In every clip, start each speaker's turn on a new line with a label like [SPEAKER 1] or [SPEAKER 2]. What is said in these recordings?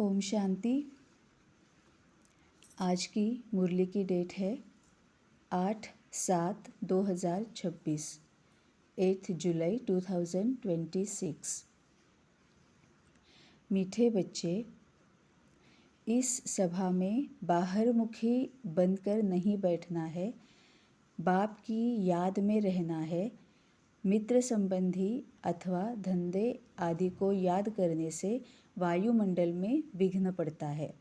[SPEAKER 1] ओम शांति। आज की मुरली की डेट है 8/7/2026, 8 जुलाई 2026। मीठे बच्चे, इस सभा में बाहर मुखी बनकर नहीं बैठना है, बाप की याद में रहना है। मित्र संबंधी अथवा धंधे आदि को याद करने से वायुमंडल में विघ्न पड़ता है।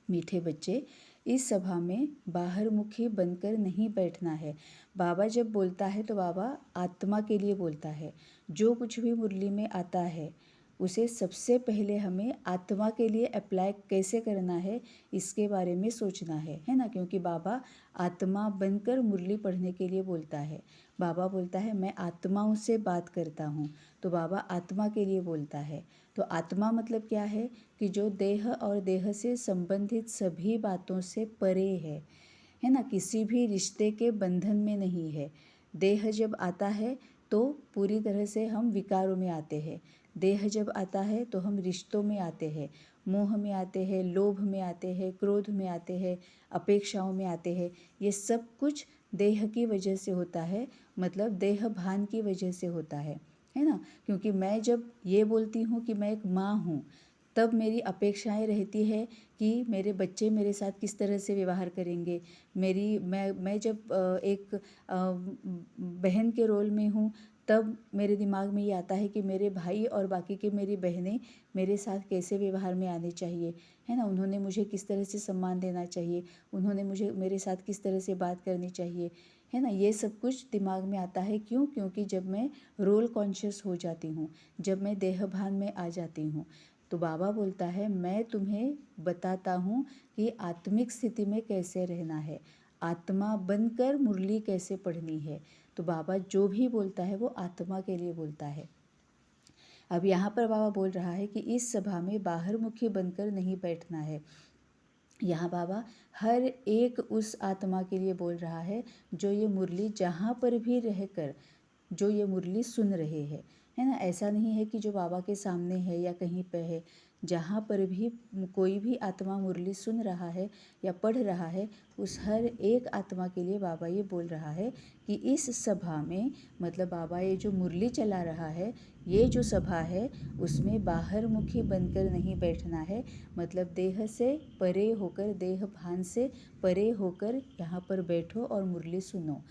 [SPEAKER 1] मीठे बच्चे, इस सभा में बाहर मुखी बनकर नहीं बैठना है। बाबा जब बोलता है तो बाबा आत्मा के लिए बोलता है। जो कुछ भी मुरली में आता है उसे सबसे पहले हमें आत्मा के लिए अप्लाई कैसे करना है इसके बारे में सोचना है ना। क्योंकि बाबा आत्मा बनकर मुरली पढ़ने के लिए बोलता है। बाबा बोलता है मैं आत्माओं से बात करता हूँ, तो बाबा आत्मा के लिए बोलता है। तो आत्मा मतलब क्या है कि जो देह और देह से संबंधित सभी बातों से परे है ना, किसी भी रिश्ते के बंधन में नहीं है। देह जब आता है तो पूरी तरह से हम विकारों में आते हैं। देह जब आता है तो हम रिश्तों में आते हैं, मोह में आते हैं, लोभ में आते हैं, क्रोध में आते हैं, अपेक्षाओं में आते हैं। ये सब कुछ देह की वजह से होता है, मतलब देह भान की वजह से होता है ना। क्योंकि मैं जब ये बोलती हूँ कि मैं एक माँ हूँ, तब मेरी अपेक्षाएं रहती है कि मेरे बच्चे मेरे साथ किस तरह से व्यवहार करेंगे। मैं जब एक बहन के रोल में हूँ, तब मेरे दिमाग में ये आता है कि मेरे भाई और बाकी के मेरी बहनें मेरे साथ कैसे व्यवहार में आने चाहिए, है ना। उन्होंने मुझे किस तरह से सम्मान देना चाहिए, उन्होंने मुझे मेरे साथ किस तरह से बात करनी चाहिए, है ना। ये सब कुछ दिमाग में आता है। क्यों? क्योंकि जब मैं रोल कॉन्शियस हो जाती हूँ, जब मैं देह भान में आ जाती हूँ, तो बाबा बोलता है मैं तुम्हें बताता हूँ कि आत्मिक स्थिति में कैसे रहना है, आत्मा बनकर मुरली कैसे पढ़नी है। तो बाबा जो भी बोलता है वो आत्मा के लिए बोलता है। अब यहाँ पर बाबा बोल रहा है कि इस सभा में बाहर मुखी बनकर नहीं बैठना है। यहाँ बाबा हर एक उस आत्मा के लिए बोल रहा है जो ये मुरली जहाँ पर भी रहकर जो ये मुरली सुन रहे हैं, है ना। ऐसा नहीं है कि जो बाबा के सामने है या कहीं पे है, जहाँ पर भी कोई भी आत्मा मुरली सुन रहा है या पढ़ रहा है, उस हर एक आत्मा के लिए बाबा ये बोल रहा है कि इस सभा में, मतलब बाबा ये जो मुरली चला रहा है, ये जो सभा है उसमें बाहर मुखी बनकर नहीं बैठना है। मतलब देह से परे होकर, देह भान से परे होकर यहाँ पर बैठो और मुरली सुनो।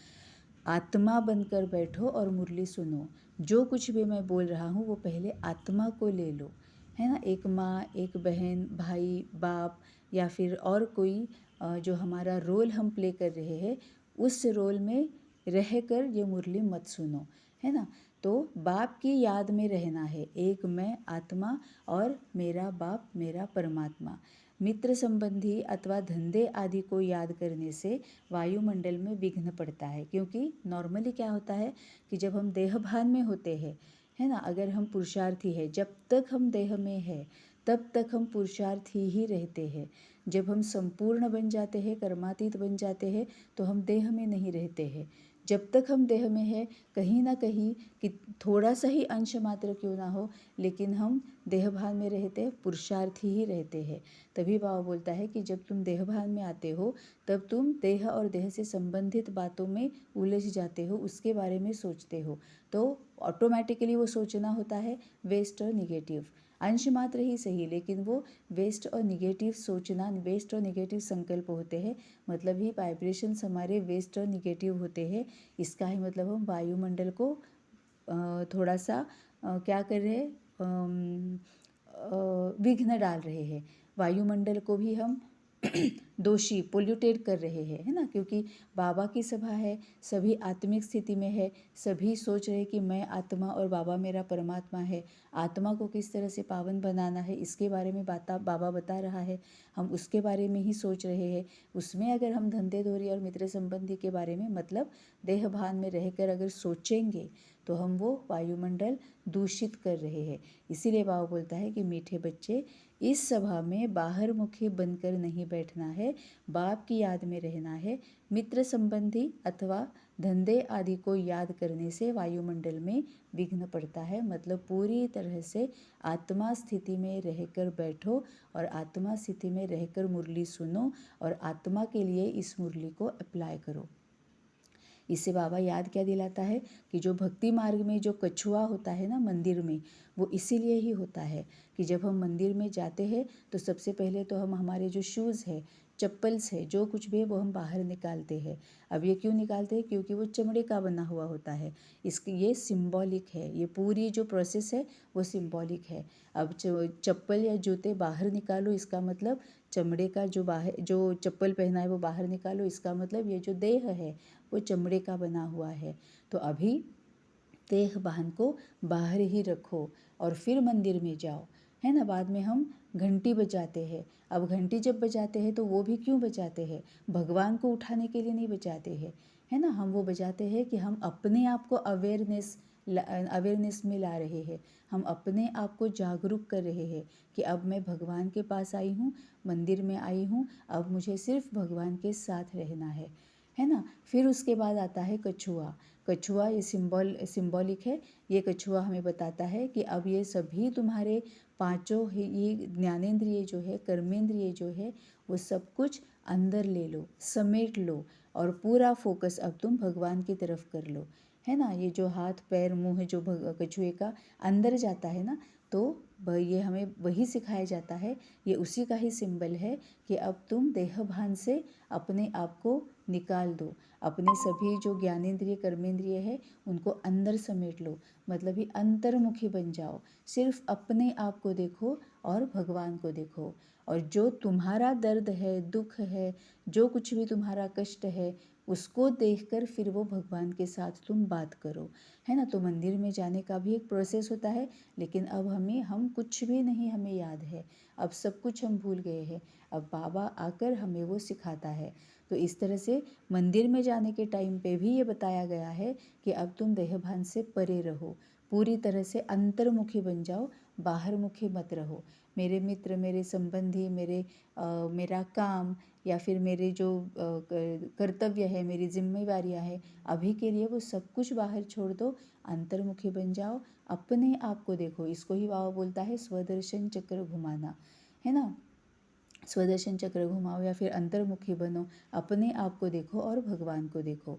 [SPEAKER 1] आत्मा बनकर बैठो और मुरली सुनो। जो कुछ भी मैं बोल रहा हूँ वो पहले आत्मा को ले लो, है ना। एक माँ, एक बहन, भाई, बाप या फिर और कोई जो हमारा रोल हम प्ले कर रहे हैं, उस रोल में रहकर ये मुरली मत सुनो, है ना। तो बाप की याद में रहना है, एक मैं आत्मा और मेरा बाप, मेरा परमात्मा। मित्र संबंधी अथवा धंधे आदि को याद करने से वायुमंडल में विघ्न पड़ता है। क्योंकि नॉर्मली क्या होता है कि जब हम देह भान में होते हैं, है ना, अगर हम पुरुषार्थी है, जब तक हम देह में है तब तक हम पुरुषार्थी ही रहते हैं। जब हम संपूर्ण बन जाते हैं, कर्मातीत बन जाते हैं, तो हम देह में नहीं रहते हैं। जब तक हम देह में है, कहीं ना कहीं कि थोड़ा सा ही अंश मात्र क्यों ना हो, लेकिन हम देह भान में रहते हैं, पुरुषार्थी ही रहते हैं। तभी बाबा बोलता है कि जब तुम देह भान में आते हो तब तुम देह और देह से संबंधित बातों में उलझ जाते हो, उसके बारे में सोचते हो। तो ऑटोमेटिकली वो सोचना होता है वेस्ट और निगेटिव, अंश मात्र ही सही, लेकिन वो वेस्ट और निगेटिव सोचना, वेस्ट और निगेटिव संकल्प होते हैं। मतलब ही वाइब्रेशंस हमारे वेस्ट और निगेटिव होते हैं। इसका ही मतलब हम वायुमंडल को थोड़ा सा क्या कर रहे हैं, विघ्न डाल रहे हैं। वायुमंडल को भी हम दोषी, पोल्यूटेड कर रहे हैं, है ना। क्योंकि बाबा की सभा है, सभी आत्मिक स्थिति में है, सभी सोच रहे कि मैं आत्मा और बाबा मेरा परमात्मा है। आत्मा को किस तरह से पावन बनाना है इसके बारे में बाबा बता रहा है, हम उसके बारे में ही सोच रहे हैं। उसमें अगर हम धंधे धोरी और मित्र संबंधी के बारे में, मतलब देह भान में रहकर अगर सोचेंगे तो हम वो वायुमंडल दूषित कर रहे हैं। इसीलिए बाबा बोलता है कि मीठे बच्चे, इस सभा में बाहर मुखी बनकर नहीं बैठना है, बाप की याद में रहना है। मित्र संबंधी अथवा धंधे आदि को याद करने से वायुमंडल में विघ्न पड़ता है। मतलब पूरी तरह से आत्मा स्थिति में रहकर बैठो और आत्मा स्थिति में रहकर मुरली सुनो और आत्मा के लिए इस मुरली को अप्लाई करो। इससे बाबा याद क्या दिलाता है कि जो भक्ति मार्ग में जो कछुआ होता है ना मंदिर में, वो इसीलिए ही होता है कि जब हम मंदिर में जाते हैं तो सबसे पहले तो हम हमारे जो शूज़ है, चप्पल्स है, जो कुछ भी है वो हम बाहर निकालते हैं। अब ये क्यों निकालते हैं? क्योंकि वो चमड़े का बना हुआ होता है। इसकी ये सिंबॉलिक है, ये पूरी जो प्रोसेस है वो सिंबॉलिक है। अब चप्पल या जूते बाहर निकालो, इसका मतलब चमड़े का जो बाहर जो चप्पल पहना है वो बाहर निकालो, इसका मतलब ये जो देह है वो चमड़े का बना हुआ है। तो अभी देह बाहन को बाहर ही रखो और फिर मंदिर में जाओ, है ना। बाद में हम घंटी बजाते हैं। अब घंटी जब बजाते हैं तो वो भी क्यों बजाते हैं? भगवान को उठाने के लिए नहीं बजाते हैं, है ना। हम वो बजाते हैं कि हम अपने आप को अवेयरनेस में ला रहे हैं, हम अपने आप को जागरूक कर रहे हैं कि अब मैं भगवान के पास आई हूँ, मंदिर में आई हूँ, अब मुझे सिर्फ भगवान के साथ रहना है ना। फिर उसके बाद आता है कछुआ। कछुआ ये सिंबॉलिक है। ये कछुआ हमें बताता है कि अब ये सभी तुम्हारे पांचों ये ज्ञानेंद्रिय जो है, कर्मेंद्रिय जो है, वो सब कुछ अंदर ले लो, समेट लो और पूरा फोकस अब तुम भगवान की तरफ कर लो, है ना। ये जो हाथ पैर मुंह जो कछुए का अंदर जाता है ना, तो ये हमें वही सिखाया जाता है, ये उसी का ही सिंबल है कि अब तुम देह भान से अपने आप को निकाल दो, अपने सभी जो ज्ञानेंद्रिय कर्मेंद्रिय है उनको अंदर समेट लो। मतलब ही अंतर्मुखी बन जाओ, सिर्फ अपने आप को देखो और भगवान को देखो। और जो तुम्हारा दर्द है, दुख है, जो कुछ भी तुम्हारा कष्ट है, उसको देखकर फिर वो भगवान के साथ तुम बात करो, है ना। तो मंदिर में जाने का भी एक प्रोसेस होता है, लेकिन अब हम कुछ भी नहीं हमें याद है, अब सब कुछ हम भूल गए हैं। अब बाबा आकर हमें वो सिखाता है। तो इस तरह से मंदिर में जाने के टाइम पे भी ये बताया गया है कि अब तुम देहभान से परे रहो, पूरी तरह से अंतर्मुखी बन जाओ, बाहरमुखी मत रहो। मेरे मित्र, मेरे संबंधी, मेरा काम या फिर मेरे जो कर्तव्य है, मेरी जिम्मेवारियां हैं, अभी के लिए वो सब कुछ बाहर छोड़ दो, अंतर्मुखी बन जाओ, अपने आप को देखो। इसको ही बाबा बोलता है स्वदर्शन चक्र घुमाना, है ना। स्वदर्शन चक्र घुमाओ या फिर अंतर्मुखी बनो, अपने आप को देखो और भगवान को देखो।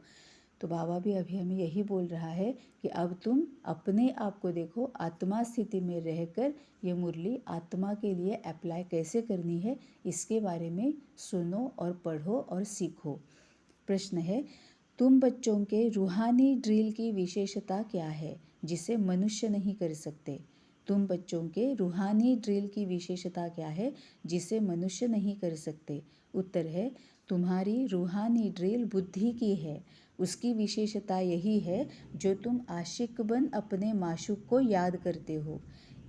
[SPEAKER 1] तो बाबा भी अभी हमें यही बोल रहा है कि अब तुम अपने आप को देखो, आत्मा स्थिति में रहकर ये मुरली आत्मा के लिए अप्लाई कैसे करनी है, इसके बारे में सुनो और पढ़ो और सीखो। प्रश्न है, तुम बच्चों के रूहानी ड्रिल की विशेषता क्या है जिसे मनुष्य नहीं कर सकते? तुम बच्चों के रूहानी ड्रिल की विशेषता क्या है जिसे मनुष्य नहीं कर सकते? उत्तर है, तुम्हारी रूहानी ड्रिल बुद्धि की है। उसकी विशेषता यही है जो तुम आशिक बन अपने माशूक को याद करते हो।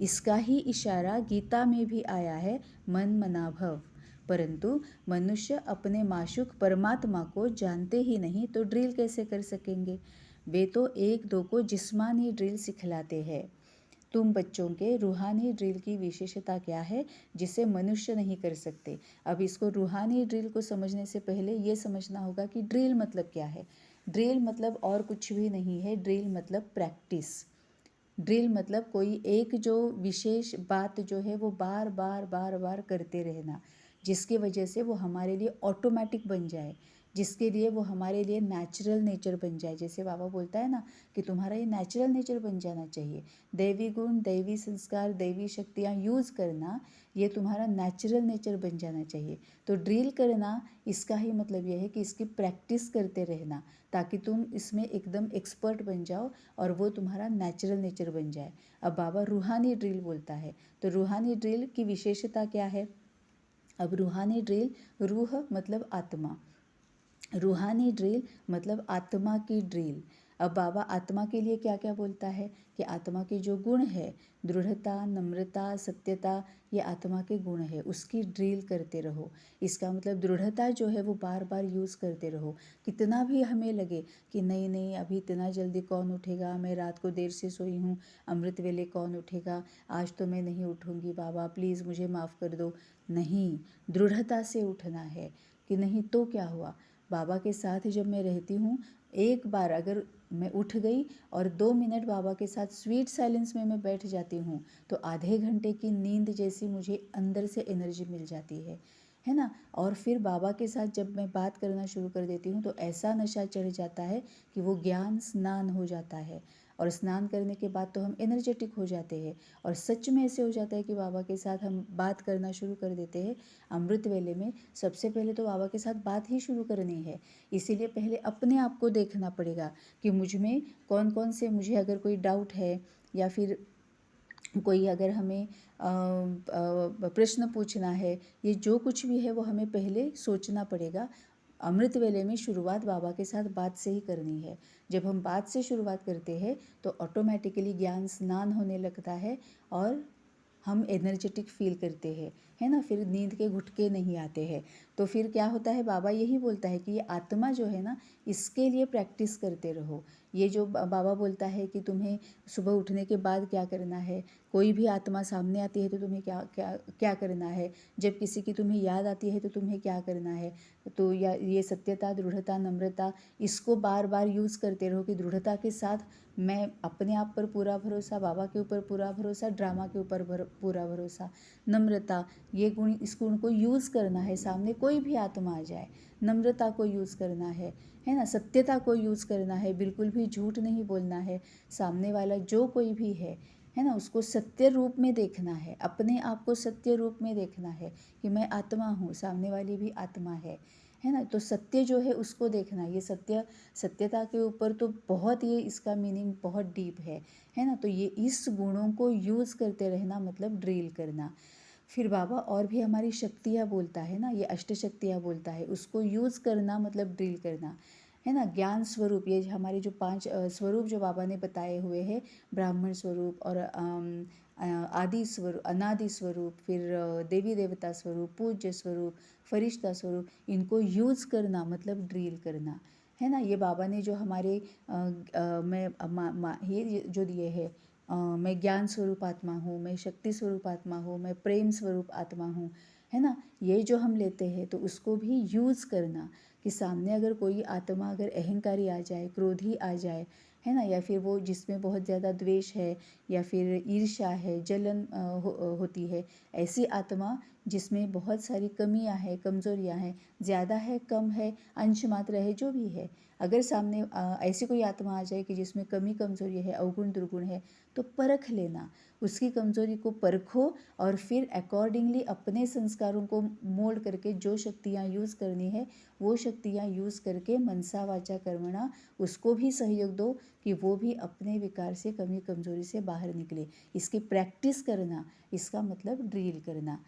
[SPEAKER 1] इसका ही इशारा गीता में भी आया है, मन मना भव। परंतु मनुष्य अपने माशूक परमात्मा को जानते ही नहीं तो ड्रिल कैसे कर सकेंगे? वे तो एक दो को जिस्मानी ड्रिल सिखलाते हैं। तुम बच्चों के रूहानी ड्रिल की विशेषता क्या है जिसे मनुष्य नहीं कर सकते? अब इसको रूहानी ड्रिल को समझने से पहले ये समझना होगा कि ड्रिल मतलब क्या है। ड्रिल मतलब और कुछ भी नहीं है, ड्रिल मतलब प्रैक्टिस। ड्रिल मतलब कोई एक जो विशेष बात जो है वो बार बार बार बार करते रहना, जिसकी वजह से वो हमारे लिए ऑटोमेटिक बन जाए, जिसके लिए वो हमारे लिए नेचुरल नेचर बन जाए। जैसे बाबा बोलता है ना कि तुम्हारा ये नेचुरल नेचर बन जाना चाहिए। दैवी गुण, दैवी संस्कार, दैवी शक्तियाँ यूज़ करना, ये तुम्हारा नेचुरल नेचर बन जाना चाहिए। तो ड्रिल करना इसका ही मतलब यह है कि इसकी प्रैक्टिस करते रहना, ताकि तुम इसमें एकदम एक्सपर्ट बन जाओ और वो तुम्हारा नेचुरल नेचर बन जाए। अब बाबा रूहानी ड्रिल बोलता है, तो रूहानी ड्रिल की विशेषता क्या है? अब रूहानी ड्रिल, रूह मतलब आत्मा, रूहानी ड्रिल मतलब आत्मा की ड्रिल। अब बाबा आत्मा के लिए क्या क्या बोलता है कि आत्मा के जो गुण है, दृढ़ता, नम्रता, सत्यता, ये आत्मा के गुण है, उसकी ड्रिल करते रहो। इसका मतलब दृढ़ता जो है वो बार बार यूज़ करते रहो। कितना भी हमें लगे कि नहीं नहीं अभी इतना जल्दी कौन उठेगा, मैं रात को देर से सोई हूँ, अमृत वेले कौन उठेगा, आज तो मैं नहीं उठूँगी, बाबा प्लीज़ मुझे माफ़ कर दो। नहीं, दृढ़ता से उठना है कि नहीं तो क्या हुआ। बाबा के साथ जब मैं रहती हूँ, एक बार अगर मैं उठ गई और 2 मिनट बाबा के साथ स्वीट साइलेंस में मैं बैठ जाती हूँ, तो आधे घंटे की नींद जैसी मुझे अंदर से एनर्जी मिल जाती है ना। और फिर बाबा के साथ जब मैं बात करना शुरू कर देती हूँ तो ऐसा नशा चढ़ जाता है कि वो ज्ञान स्नान हो जाता है। और स्नान करने के बाद तो हम एनर्जेटिक हो जाते हैं और सच में ऐसे हो जाता है कि बाबा के साथ हम बात करना शुरू कर देते हैं। अमृत वेले में सबसे पहले तो बाबा के साथ बात ही शुरू करनी है। इसीलिए पहले अपने आप को देखना पड़ेगा कि मुझ में कौन कौन से, मुझे अगर कोई डाउट है या फिर कोई अगर हमें प्रश्न पूछना है, ये जो कुछ भी है वो हमें पहले सोचना पड़ेगा। अमृत वेले में शुरुआत बाबा के साथ बात से ही करनी है। जब हम बात से शुरुआत करते हैं तो ऑटोमेटिकली ज्ञान स्नान होने लगता है और हम एनर्जेटिक फील करते हैं, है ना। फिर नींद के घुटके नहीं आते हैं। तो फिर क्या होता है, बाबा यही बोलता है कि ये आत्मा जो है ना, इसके लिए प्रैक्टिस करते रहो। ये जो बाबा बोलता है कि तुम्हें सुबह उठने के बाद क्या करना है, कोई भी आत्मा सामने आती है तो तुम्हें क्या क्या क्या करना है, जब किसी की तुम्हें याद आती है तो तुम्हें क्या करना है। तो या ये सत्यता, दृढ़ता, नम्रता, इसको बार बार यूज़ करते रहो कि दृढ़ता के साथ मैं अपने आप पर पूरा भरोसा, बाबा के ऊपर पूरा भरोसा, ड्रामा के ऊपर पूरा भरोसा। नम्रता, ये गुण, इस गुण को यूज़ करना है, सामने कोई भी आत्मा आ जाए, नम्रता को यूज़ करना है ना। सत्यता को यूज़ करना है, बिल्कुल भी झूठ नहीं बोलना है। सामने वाला जो कोई भी है ना, उसको सत्य रूप में देखना है, अपने आप को सत्य रूप में देखना है कि मैं आत्मा हूँ, सामने वाली भी आत्मा है ना। तो सत्य जो है उसको देखना, ये सत्यता के ऊपर तो बहुत, ये इसका मीनिंग बहुत डीप है ना। तो ये इस गुणों को यूज़ करते रहना मतलब ड्रिल करना। फिर बाबा और भी हमारी शक्तियाँ बोलता है ना, ये अष्ट शक्तियाँ बोलता है, उसको यूज़ करना मतलब ड्रिल करना, है ना। ज्ञान स्वरूप, ये हमारे जो 5 स्वरूप जो बाबा ने बताए हुए हैं, ब्राह्मण स्वरूप और आदि स्वरूप, अनादि स्वरूप, फिर देवी देवता स्वरूप, पूज्य स्वरूप, फरिश्ता स्वरूप, इनको यूज़ करना मतलब ड्रिल करना, है ना। ये बाबा ने जो हमारे ये जो दिए है, मैं ज्ञान स्वरूप आत्मा हूँ, मैं शक्ति स्वरूप आत्मा हूँ, मैं प्रेम स्वरूप आत्मा हूँ, है ना। ये जो हम लेते हैं तो उसको भी यूज़ करना कि सामने अगर कोई आत्मा अगर अहंकारी आ जाए, क्रोधी आ जाए, है ना, या फिर वो जिसमें बहुत ज़्यादा द्वेष है या फिर ईर्ष्या है, जलन होती है, ऐसी आत्मा जिसमें बहुत सारी कमियां हैं, कमज़ोरियां हैं, ज़्यादा है, कम है, अंश मात्र है, जो भी है, अगर सामने ऐसी कोई आत्मा आ जाए कि जिसमें कमी कमज़ोरी है, अवगुण दुर्गुण है, तो परख लेना, उसकी कमज़ोरी को परखो और फिर अकॉर्डिंगली अपने संस्कारों को मोल्ड करके जो शक्तियाँ यूज़ करनी है वो शक्तियाँ यूज़ करके मनसा वाचा कर्मणा उसको भी सहयोग दो कि वो भी अपने विकार से, कमी कमज़ोरी से बाहर निकले। इसकी प्रैक्टिस करना, इसका मतलब ड्रिल करना,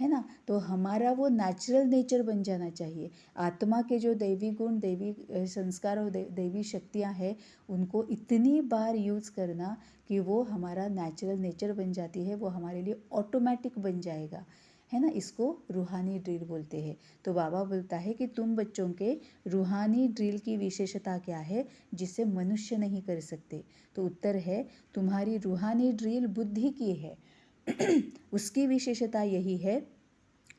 [SPEAKER 1] है ना। तो हमारा वो नेचुरल नेचर बन जाना चाहिए। आत्मा के जो दैवी गुण, दैवी संस्कार और दैवी शक्तियाँ हैं, उनको इतनी बार यूज़ करना कि वो हमारा नेचुरल नेचर बन जाती है, वो हमारे लिए ऑटोमेटिक बन जाएगा, है ना। इसको रूहानी ड्रिल बोलते हैं। तो बाबा बोलता है कि तुम बच्चों के रूहानी ड्रिल की विशेषता क्या है जिसे मनुष्य नहीं कर सकते। तो उत्तर है, तुम्हारी रूहानी ड्रिल बुद्धि की है। उसकी विशेषता यही है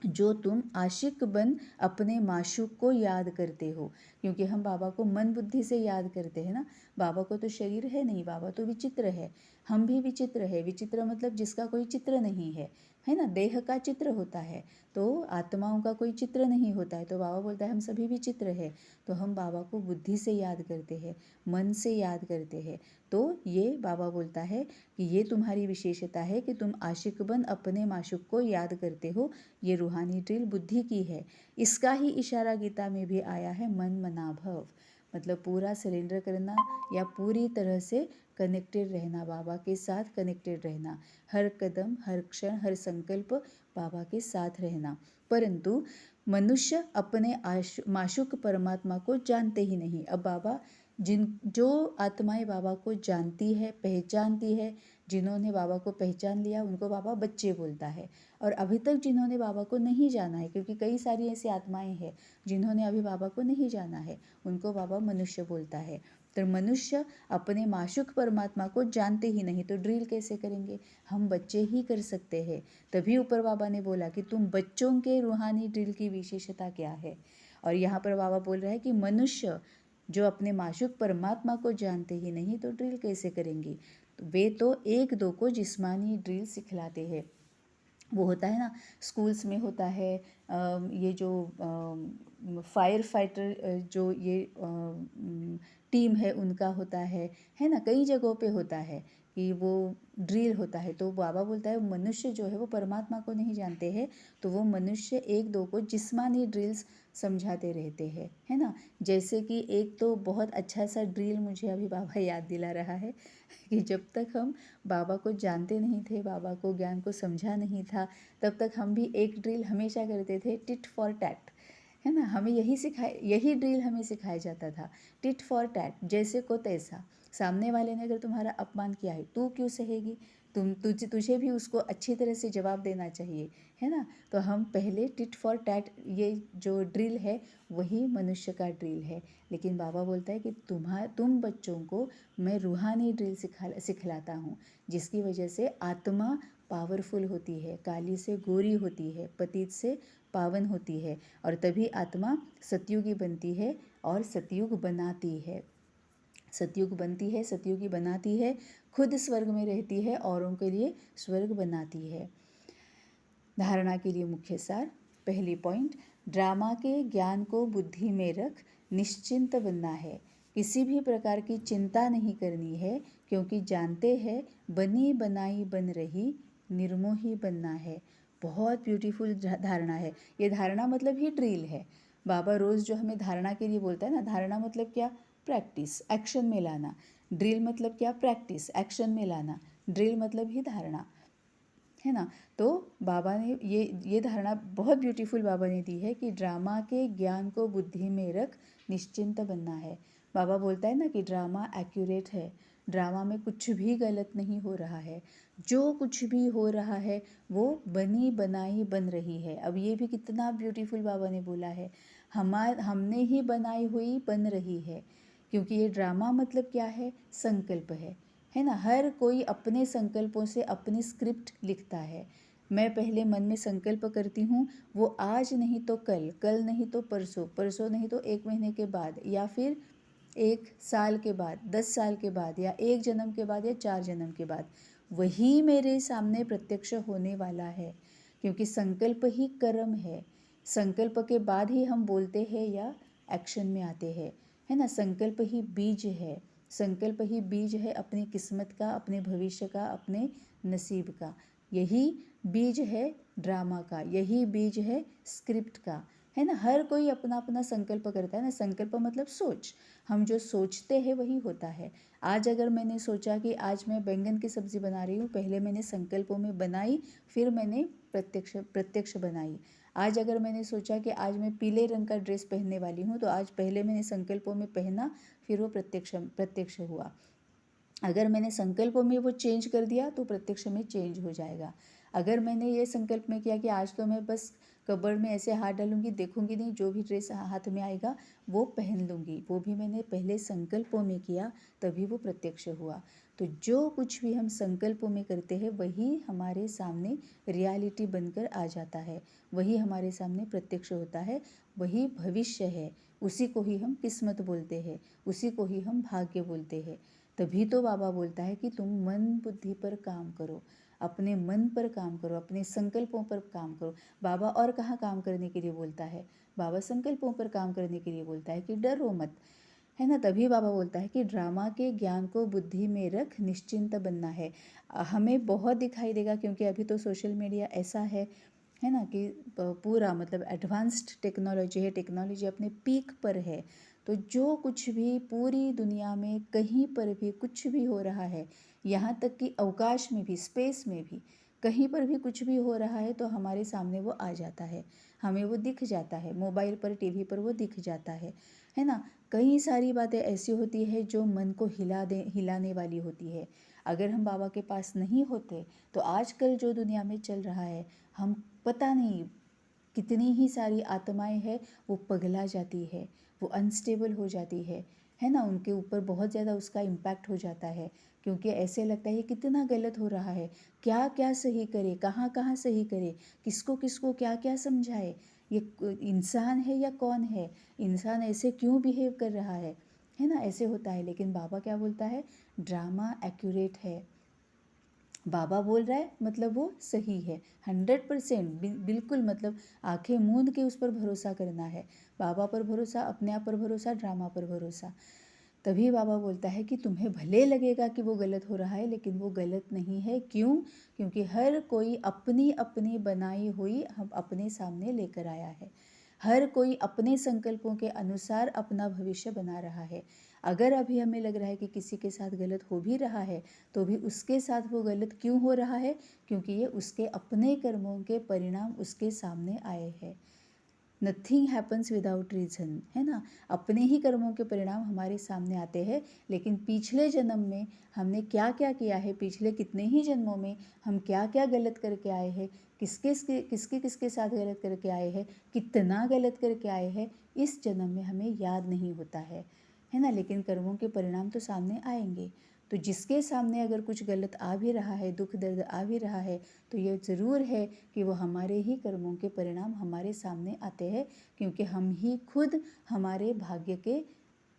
[SPEAKER 1] जो तुम आशिक बन अपने माशूक को याद करते हो, क्योंकि हम बाबा को मन बुद्धि से याद करते हैं ना। बाबा को तो शरीर है नहीं, बाबा तो विचित्र है, हम भी विचित्र है। विचित्र मतलब जिसका कोई चित्र नहीं है ना। देह का चित्र होता है तो आत्माओं का कोई चित्र नहीं होता है। तो बाबा बोलता है हम सभी विचित्र है, तो हम बाबा को बुद्धि से याद करते हैं, मन से याद करते हैं। तो ये बाबा बोलता है कि ये तुम्हारी विशेषता है कि तुम आशिक बन अपने माशूक को याद करते हो। ये रूहानी ड्रिल बुद्धि की है। इसका ही इशारा गीता में भी आया है, मन मना भव, मतलब पूरा सरेंडर करना या पूरी तरह से कनेक्टेड रहना, बाबा के साथ कनेक्टेड रहना, हर कदम, हर क्षण, हर संकल्प बाबा के साथ रहना। परंतु मनुष्य अपने माशूक परमात्मा को जानते ही नहीं। अब बाबा जो आत्माएं बाबा को जानती है, पहचानती है, जिन्होंने बाबा को पहचान लिया उनको बाबा बच्चे बोलता है। और अभी तक जिन्होंने बाबा को नहीं जाना है, क्योंकि कई सारी ऐसी आत्माएं हैं जिन्होंने अभी बाबा को नहीं जाना है, उनको बाबा मनुष्य बोलता है। तो मनुष्य अपने माशूक परमात्मा को जानते ही नहीं, तो ड्रिल कैसे करेंगे? हम बच्चे ही कर सकते हैं। तभी ऊपर बाबा ने बोला कि तुम बच्चों के रूहानी ड्रिल की विशेषता क्या है। और यहाँ पर बाबा बोल रहा है कि मनुष्य जो अपने माशूक परमात्मा को जानते ही नहीं, तो ड्रिल कैसे करेंगे? तो वे तो एक दो को जिस्मानी ड्रिल सिखलाते हैं। वो होता है ना, स्कूल्स में होता है, ये जो फायर फाइटर जो ये टीम है उनका होता है ना, कई जगहों पे होता है कि वो ड्रिल होता है। तो बाबा बोलता है मनुष्य जो है वो परमात्मा को नहीं जानते हैं, तो वो मनुष्य एक दो को जिस्मानी ड्रिल्स समझाते रहते हैं, है ना। जैसे कि एक तो बहुत अच्छा सा ड्रिल मुझे अभी बाबा याद दिला रहा है कि जब तक हम बाबा को जानते नहीं थे, बाबा को ज्ञान को समझा नहीं था, तब तक हम भी एक ड्रिल हमेशा करते थे, टिट फॉर टैट, है ना। हमें यही ड्रिल हमें सिखाया जाता था, टिट फॉर टैट, जैसे को तैसा। सामने वाले ने अगर तुम्हारा अपमान किया है, तू क्यों सहेगी? तुझे भी उसको अच्छी तरह से जवाब देना चाहिए, है ना। तो हम पहले टिट फॉर टैट, ये जो ड्रिल है वही मनुष्य का ड्रिल है। लेकिन बाबा बोलता है कि तुम बच्चों को मैं रूहानी ड्रिल सिखलाता हूँ, जिसकी वजह से आत्मा पावरफुल होती है, काली से गोरी होती है, पतित से पावन होती है, और तभी आत्मा सतयुगी बनती है और सतयुग बनाती है। सतयुग बनती है, सतयुगी बनाती है, खुद स्वर्ग में रहती है, औरों के लिए स्वर्ग बनाती है। धारणा के लिए मुख्य सार। पहली पॉइंट, ड्रामा के ज्ञान को बुद्धि में रख निश्चिंत बनना है। किसी भी प्रकार की चिंता नहीं करनी है, क्योंकि जानते हैं बनी बनाई बन रही निर्मोही बनना है। बहुत ब्यूटीफुल धारणा है। ये धारणा मतलब ही ड्रिल है। बाबा रोज़ जो हमें धारणा के लिए बोलता है ना, धारणा मतलब क्या? प्रैक्टिस, एक्शन में लाना। ड्रिल मतलब क्या? प्रैक्टिस, एक्शन में लाना। ड्रिल मतलब ही धारणा, है ना। तो बाबा ने ये धारणा बहुत ब्यूटीफुल बाबा ने दी है कि ड्रामा के ज्ञान को बुद्धि में रख निश्चिंत बनना है। बाबा बोलता है ना कि ड्रामा एक्यूरेट है, ड्रामा में कुछ भी गलत नहीं हो रहा है, जो कुछ भी हो रहा है वो बनी बनाई बन रही है। अब ये भी कितना ब्यूटीफुल बाबा ने बोला है, हमने ही बनाई हुई बन रही है। क्योंकि ये ड्रामा मतलब क्या है? संकल्प है ना। हर कोई अपने संकल्पों से अपनी स्क्रिप्ट लिखता है। मैं पहले मन में संकल्प करती हूँ, वो आज नहीं तो कल, कल नहीं तो परसों, परसों नहीं तो 1 महीने के बाद, या फिर 1 साल के बाद, 10 साल के बाद, या 1 जन्म के बाद, या 4 जन्म के बाद, वही मेरे सामने प्रत्यक्ष होने वाला है। क्योंकि संकल्प ही कर्म है। संकल्प के बाद ही हम बोलते हैं या एक्शन में आते हैं, है ना। संकल्प ही बीज है। संकल्प ही बीज है अपनी किस्मत का, अपने भविष्य का, अपने नसीब का। यही बीज है ड्रामा का, यही बीज है स्क्रिप्ट का, है ना। हर कोई अपना अपना संकल्प करता है ना। संकल्प मतलब सोच। हम जो सोचते हैं वही होता है। आज अगर मैंने सोचा कि आज मैं बैंगन की सब्ज़ी बना रही हूँ, पहले मैंने संकल्पों में बनाई, फिर मैंने प्रत्यक्ष बनाई। आज अगर मैंने सोचा कि आज मैं पीले रंग का ड्रेस पहनने वाली हूँ, तो आज पहले मैंने संकल्पों में पहना, फिर वो प्रत्यक्ष हुआ। अगर मैंने संकल्पों में वो चेंज कर दिया तो प्रत्यक्ष में चेंज हो जाएगा। अगर मैंने ये संकल्प में किया कि आज तो मैं बस कबर्ड में ऐसे हाथ डालूंगी, देखूंगी नहीं, जो भी ड्रेस हाथ में आएगा वो पहन लूँगी, वो भी मैंने पहले संकल्पों में किया, तभी वो प्रत्यक्ष हुआ। तो जो कुछ भी हम संकल्पों में करते हैं वही हमारे सामने रियलिटी बनकर आ जाता है, वही हमारे सामने प्रत्यक्ष होता है, वही भविष्य है। उसी को ही हम किस्मत बोलते हैं, उसी को ही हम भाग्य बोलते हैं। तभी तो बाबा बोलता है कि तुम मन बुद्धि पर काम करो, अपने मन पर काम करो, अपने संकल्पों पर काम करो। बाबा और कहाँ काम करने के लिए बोलता है? बाबा संकल्पों पर काम करने के लिए बोलता है कि डरो मत, है ना। तभी बाबा बोलता है कि ड्रामा के ज्ञान को बुद्धि में रख निश्चिंत बनना है। हमें बहुत दिखाई देगा, क्योंकि अभी तो सोशल मीडिया ऐसा है ना, कि पूरा मतलब एडवांस्ड टेक्नोलॉजी है, टेक्नोलॉजी अपने पीक पर है। तो जो कुछ भी पूरी दुनिया में कहीं पर भी कुछ भी हो रहा है, यहाँ तक कि अवकाश में भी, स्पेस में भी, कहीं पर भी कुछ भी हो रहा है तो हमारे सामने वो आ जाता है, हमें वो दिख जाता है, मोबाइल पर, टीवी पर वो दिख जाता है ना। कई सारी बातें ऐसी होती है जो मन को हिलाने वाली होती है। अगर हम बाबा के पास नहीं होते तो आजकल जो दुनिया में चल रहा है, हम पता नहीं कितनी ही सारी आत्माएं हैं वो पगला जाती है, वो अनस्टेबल हो जाती है ना। उनके ऊपर बहुत ज़्यादा उसका इम्पैक्ट हो जाता है, क्योंकि ऐसे लगता है कितना गलत हो रहा है, क्या क्या सही करे, कहाँ कहाँ सही करे, किसको किसको क्या क्या समझाए, ये इंसान है या कौन है, इंसान ऐसे क्यों बिहेव कर रहा है ना। ऐसे होता है। लेकिन बाबा क्या बोलता है, ड्रामा एक्यूरेट है। बाबा बोल रहा है मतलब वो सही है, 100%, बिल्कुल, मतलब आंखें मूंद के उस पर भरोसा करना है। बाबा पर भरोसा, अपने आप पर भरोसा, ड्रामा पर भरोसा। तभी बाबा बोलता है कि तुम्हें भले लगेगा कि वो गलत हो रहा है, लेकिन वो गलत नहीं है। क्यों? क्योंकि हर कोई अपनी अपनी बनाई हुई हम अपने सामने लेकर आया है। हर कोई अपने संकल्पों के अनुसार अपना भविष्य बना रहा है। अगर अभी हमें लग रहा है कि किसी के साथ गलत हो भी रहा है, तो भी उसके साथ वो गलत क्यों हो रहा है? क्योंकि ये उसके अपने कर्मों के परिणाम उसके सामने आए हैं। नथिंग हैपन्स विदाउट रीज़न, है ना। अपने ही कर्मों के परिणाम हमारे सामने आते हैं, लेकिन पिछले जन्म में हमने क्या क्या किया है, पिछले कितने ही जन्मों में हम क्या क्या गलत करके आए हैं, किसके साथ गलत करके आए हैं, कितना गलत करके आए हैं, इस जन्म में हमें याद नहीं होता है ना। लेकिन कर्मों के परिणाम तो सामने आएंगे। तो जिसके सामने अगर कुछ गलत आ भी रहा है, दुख दर्द आ भी रहा है, तो ये ज़रूर है कि वो हमारे ही कर्मों के परिणाम हमारे सामने आते हैं, क्योंकि हम ही खुद हमारे भाग्य के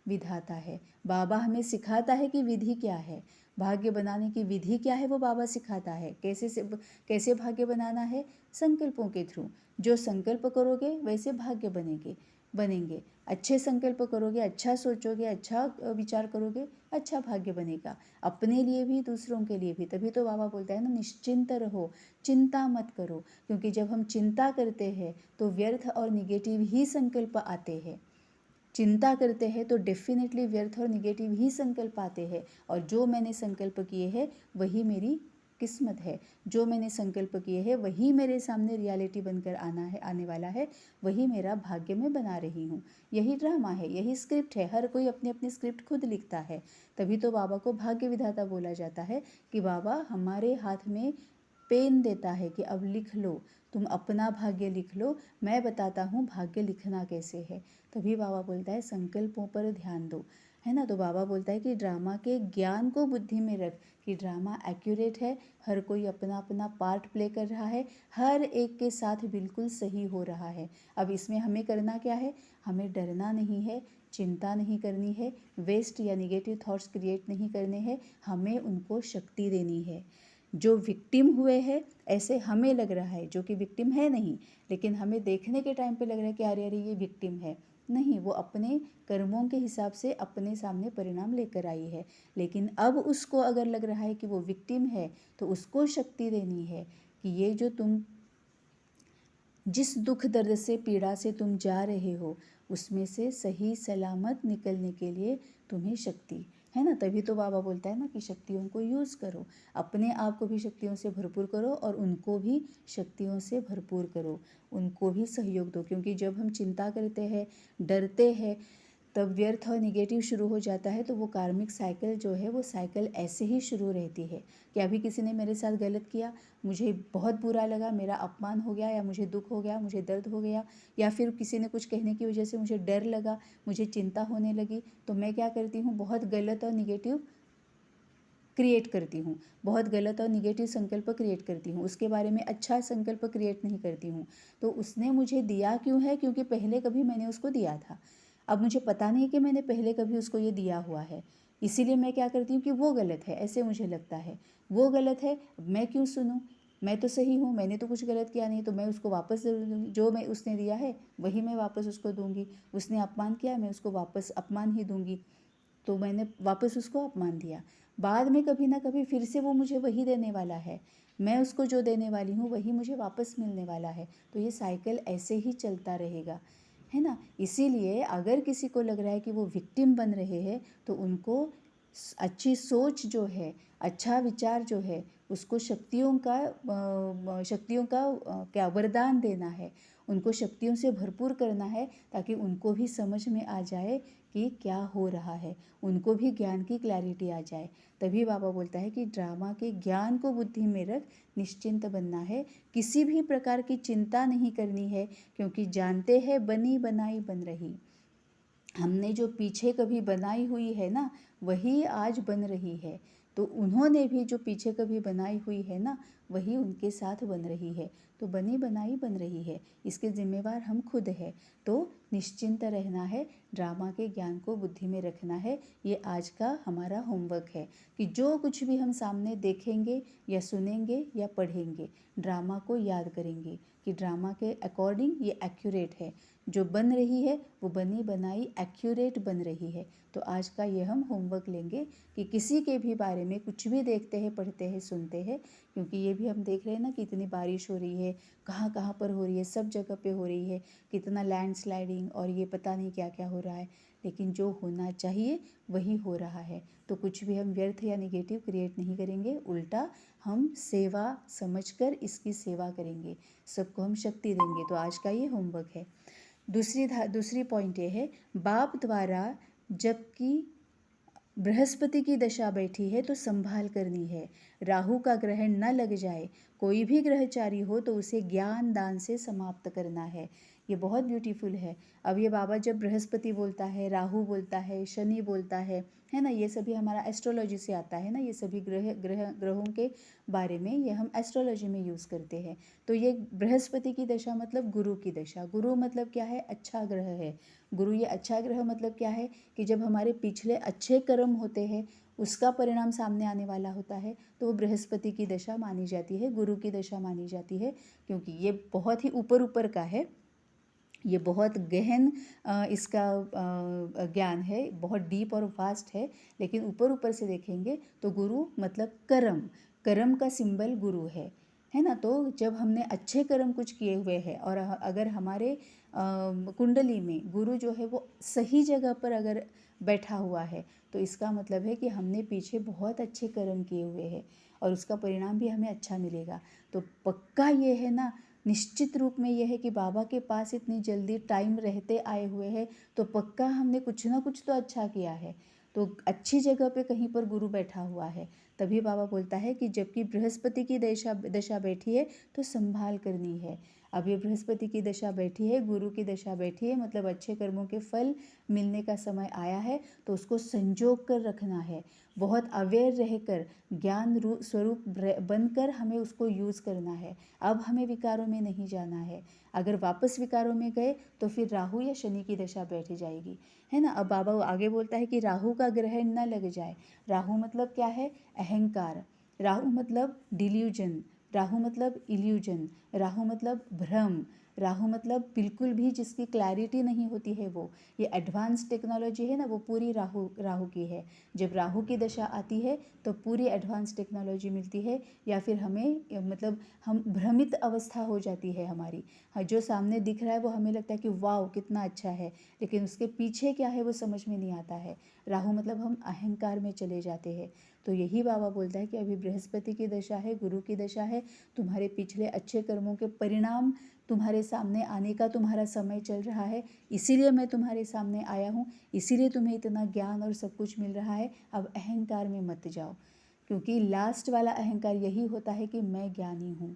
[SPEAKER 1] विधाता है। बाबा हमें सिखाता है कि विधि क्या है, भाग्य बनाने की विधि क्या है, वो बाबा सिखाता है। कैसे भाग्य बनाना है? संकल्पों के थ्रू। जो संकल्प करोगे वैसे भाग्य बनेंगे। अच्छे संकल्प करोगे, अच्छा सोचोगे, अच्छा विचार करोगे, अच्छा भाग्य बनेगा, अपने लिए भी दूसरों के लिए भी। तभी तो बाबा बोलता है ना, निश्चिंत रहो, चिंता मत करो। क्योंकि जब हम चिंता करते हैं तो व्यर्थ और निगेटिव ही संकल्प आते हैं। चिंता करते हैं तो डेफिनेटली व्यर्थ और निगेटिव ही संकल्प आते हैं। और जो मैंने संकल्प किए हैं वही मेरी किस्मत है, जो मैंने संकल्प किए हैं वही मेरे सामने रियलिटी बनकर आने वाला है, वही मेरा भाग्य मैं बना रही हूँ। यही ड्रामा है, यही स्क्रिप्ट है। हर कोई अपनी अपनी स्क्रिप्ट खुद लिखता है। तभी तो बाबा को भाग्य विधाता बोला जाता है, कि बाबा हमारे हाथ में पेन देता है कि अब लिख लो, तुम अपना भाग्य लिख लो, मैं बताता हूँ भाग्य लिखना कैसे है। तभी बाबा बोलता है संकल्पों पर ध्यान दो, है ना। तो बाबा बोलता है कि ड्रामा के ज्ञान को बुद्धि में रख, कि ड्रामा एक्यूरेट है, हर कोई अपना अपना पार्ट प्ले कर रहा है, हर एक के साथ बिल्कुल सही हो रहा है। अब इसमें हमें करना क्या है? हमें डरना नहीं है, चिंता नहीं करनी है, वेस्ट या निगेटिव थॉट्स क्रिएट नहीं करने हैं, हमें उनको शक्ति देनी है। जो विक्टिम हुए हैं, ऐसे हमें लग रहा है, जो कि विक्टिम है नहीं, लेकिन हमें देखने के टाइम पे लग रहा है कि अरे अरे ये विक्टिम है। नहीं, वो अपने कर्मों के हिसाब से अपने सामने परिणाम लेकर आई है। लेकिन अब उसको अगर लग रहा है कि वो विक्टिम है, तो उसको शक्ति देनी है कि ये जो तुम जिस दुख दर्द से, पीड़ा से तुम जा रहे हो, उसमें से सही सलामत निकलने के लिए तुम्हें शक्ति, है ना। तभी तो बाबा बोलता है ना कि शक्तियों को यूज़ करो, अपने आप को भी शक्तियों से भरपूर करो और उनको भी शक्तियों से भरपूर करो, उनको भी सहयोग दो। क्योंकि जब हम चिंता करते हैं, डरते हैं, तब व्यर्थ और निगेटिव शुरू हो जाता है। तो वो कार्मिक साइकिल जो है, वो साइकिल ऐसे ही शुरू रहती है कि अभी किसी ने मेरे साथ गलत किया, मुझे बहुत बुरा लगा, मेरा अपमान हो गया, या मुझे दुख हो गया, मुझे दर्द हो गया, या फिर किसी ने कुछ कहने की वजह से मुझे डर लगा, मुझे चिंता होने लगी, तो मैं क्या करती हूँ, बहुत गलत और निगेटिव क्रिएट करती हूँ, बहुत गलत और निगेटिव संकल्प क्रिएट करती हूँ, उसके बारे में अच्छा संकल्प क्रिएट नहीं करती हूँ। तो उसने मुझे दिया क्यों है? क्योंकि पहले कभी मैंने उसको दिया था। अब मुझे पता नहीं कि मैंने पहले कभी उसको ये दिया हुआ है, इसीलिए मैं क्या करती हूँ कि वो गलत है, ऐसे मुझे लगता है वो गलत है, मैं क्यों सुनूँ, मैं तो सही हूँ, मैंने तो कुछ गलत किया नहीं, तो मैं उसको वापस ज़रूर दूँगी, जो मैं उसने दिया है वही मैं वापस उसको दूँगी। उसने अपमान किया, मैं उसको वापस अपमान ही दूँगी, तो मैंने वापस उसको अपमान दिया। बाद में कभी ना कभी फिर से वो मुझे वही देने वाला है, मैं उसको जो देने वाली हूँ वही मुझे वापस मिलने वाला है। तो ये साइकिल ऐसे ही चलता रहेगा, है ना। इसीलिए अगर किसी को लग रहा है कि वो विक्टिम बन रहे हैं, तो उनको अच्छी सोच जो है, अच्छा विचार जो है, उसको शक्तियों का क्या वरदान देना है, उनको शक्तियों से भरपूर करना है, ताकि उनको भी समझ में आ जाए कि क्या हो रहा है, उनको भी ज्ञान की क्लैरिटी आ जाए। तभी बाबा बोलता है कि ड्रामा के ज्ञान को बुद्धि में रख, निश्चिंत बनना है, किसी भी प्रकार की चिंता नहीं करनी है, क्योंकि जानते हैं बनी बनाई बन रही। हमने जो पीछे कभी बनाई हुई है ना, वही आज बन रही है। तो उन्होंने भी जो पीछे कभी बनाई हुई है ना, वही उनके साथ बन रही है। तो बनी बनाई बन रही है, इसके जिम्मेवार हम खुद है। तो निश्चिंत रहना है, ड्रामा के ज्ञान को बुद्धि में रखना है। ये आज का हमारा होमवर्क है कि जो कुछ भी हम सामने देखेंगे या सुनेंगे या पढ़ेंगे, ड्रामा को याद करेंगे कि ड्रामा के अकॉर्डिंग ये एक्यूरेट है। जो बन रही है वो बनी बनाई एक्यूरेट बन रही है। तो आज का ये हम होमवर्क लेंगे कि किसी के भी बारे में कुछ भी देखते हैं, पढ़ते हैं, सुनते हैं, क्योंकि ये भी हम देख रहे हैं ना कि इतनी बारिश हो रही है, कहाँ कहाँ पर हो रही है, सब जगह पे हो रही है, कितना लैंडस्लाइडिंग और ये पता नहीं क्या क्या हो रहा है। लेकिन जो होना चाहिए वही हो रहा है। तो कुछ भी हम व्यर्थ या निगेटिव क्रिएट नहीं करेंगे, उल्टा हम सेवा समझकर इसकी सेवा करेंगे, सबको हम शक्ति देंगे। तो आज का ये होमवर्क है। दूसरी पॉइंट ये है, बाप द्वारा जबकि बृहस्पति की दशा बैठी है तो संभाल करनी है, राहु का ग्रहण न लग जाए। कोई भी ग्रहचारी हो तो उसे ज्ञान दान से समाप्त करना है। ये बहुत ब्यूटीफुल है। अब ये बाबा जब बृहस्पति बोलता है, राहु बोलता है, शनि बोलता है ना, ये सभी हमारा एस्ट्रोलॉजी से आता है ना, ये सभी ग्रहों के बारे में ये हम एस्ट्रोलॉजी में यूज़ करते हैं। तो ये बृहस्पति की दशा मतलब गुरु की दशा। गुरु मतलब क्या है? अच्छा ग्रह है। गुरु ये अच्छा ग्रह मतलब क्या है कि जब हमारे पिछले अच्छे कर्म होते हैं, उसका परिणाम सामने आने वाला होता है, तो वो बृहस्पति की दशा मानी जाती है, गुरु की दशा मानी जाती है। क्योंकि ये बहुत ही ऊपर ऊपर का है, ये बहुत गहन इसका ज्ञान है, बहुत डीप और वास्ट है। लेकिन ऊपर ऊपर से देखेंगे तो गुरु मतलब कर्म, कर्म का सिंबल गुरु है ना। तो जब हमने अच्छे कर्म कुछ किए हुए हैं और अगर हमारे कुंडली में गुरु जो है वो सही जगह पर अगर बैठा हुआ है, तो इसका मतलब है कि हमने पीछे बहुत अच्छे कर्म किए हुए हैं और उसका परिणाम भी हमें अच्छा मिलेगा। तो पक्का ये है ना, निश्चित रूप में यह है कि बाबा के पास इतनी जल्दी टाइम रहते आए हुए हैं, तो पक्का हमने कुछ ना कुछ तो अच्छा किया है। तो अच्छी जगह पे कहीं पर गुरु बैठा हुआ है। तभी बाबा बोलता है कि जबकि बृहस्पति की दशा बैठी है तो संभाल करनी है। अब ये बृहस्पति की दशा बैठी है, गुरु की दशा बैठी है, मतलब अच्छे कर्मों के फल मिलने का समय आया है, तो उसको संजोग कर रखना है। बहुत अवेयर रहकर, ज्ञान स्वरूप बनकर हमें उसको यूज़ करना है। अब हमें विकारों में नहीं जाना है। अगर वापस विकारों में गए तो फिर राहु या शनि की दशा बैठ जाएगी, है ना। अब बाबा आगे बोलता है कि राहु का ग्रहण न लग जाए। राहु मतलब क्या है? अहंकार। राहु मतलब डिल्यूजन, राहु मतलब इल्यूजन, राहु मतलब भ्रम, राहु मतलब बिल्कुल भी जिसकी क्लैरिटी नहीं होती है वो। ये एडवांस टेक्नोलॉजी है ना, वो पूरी राहु राहु की है। जब राहु की दशा आती है तो पूरी एडवांस टेक्नोलॉजी मिलती है, या फिर हमें मतलब हम भ्रमित अवस्था हो जाती है हमारी। हाँ, जो सामने दिख रहा है वो हमें लगता है कि वाह कितना अच्छा है, लेकिन उसके पीछे क्या है वो समझ में नहीं आता है। राहु मतलब हम अहंकार में चले जाते हैं। तो यही बाबा बोलता है कि अभी बृहस्पति की दशा है, गुरु की दशा है, तुम्हारे पिछले अच्छे कर्मों के परिणाम तुम्हारे सामने आने का तुम्हारा समय चल रहा है। इसीलिए मैं तुम्हारे सामने आया हूँ, इसीलिए तुम्हें इतना ज्ञान और सब कुछ मिल रहा है। अब अहंकार में मत जाओ, क्योंकि लास्ट वाला अहंकार यही होता है कि मैं ज्ञानी हूँ।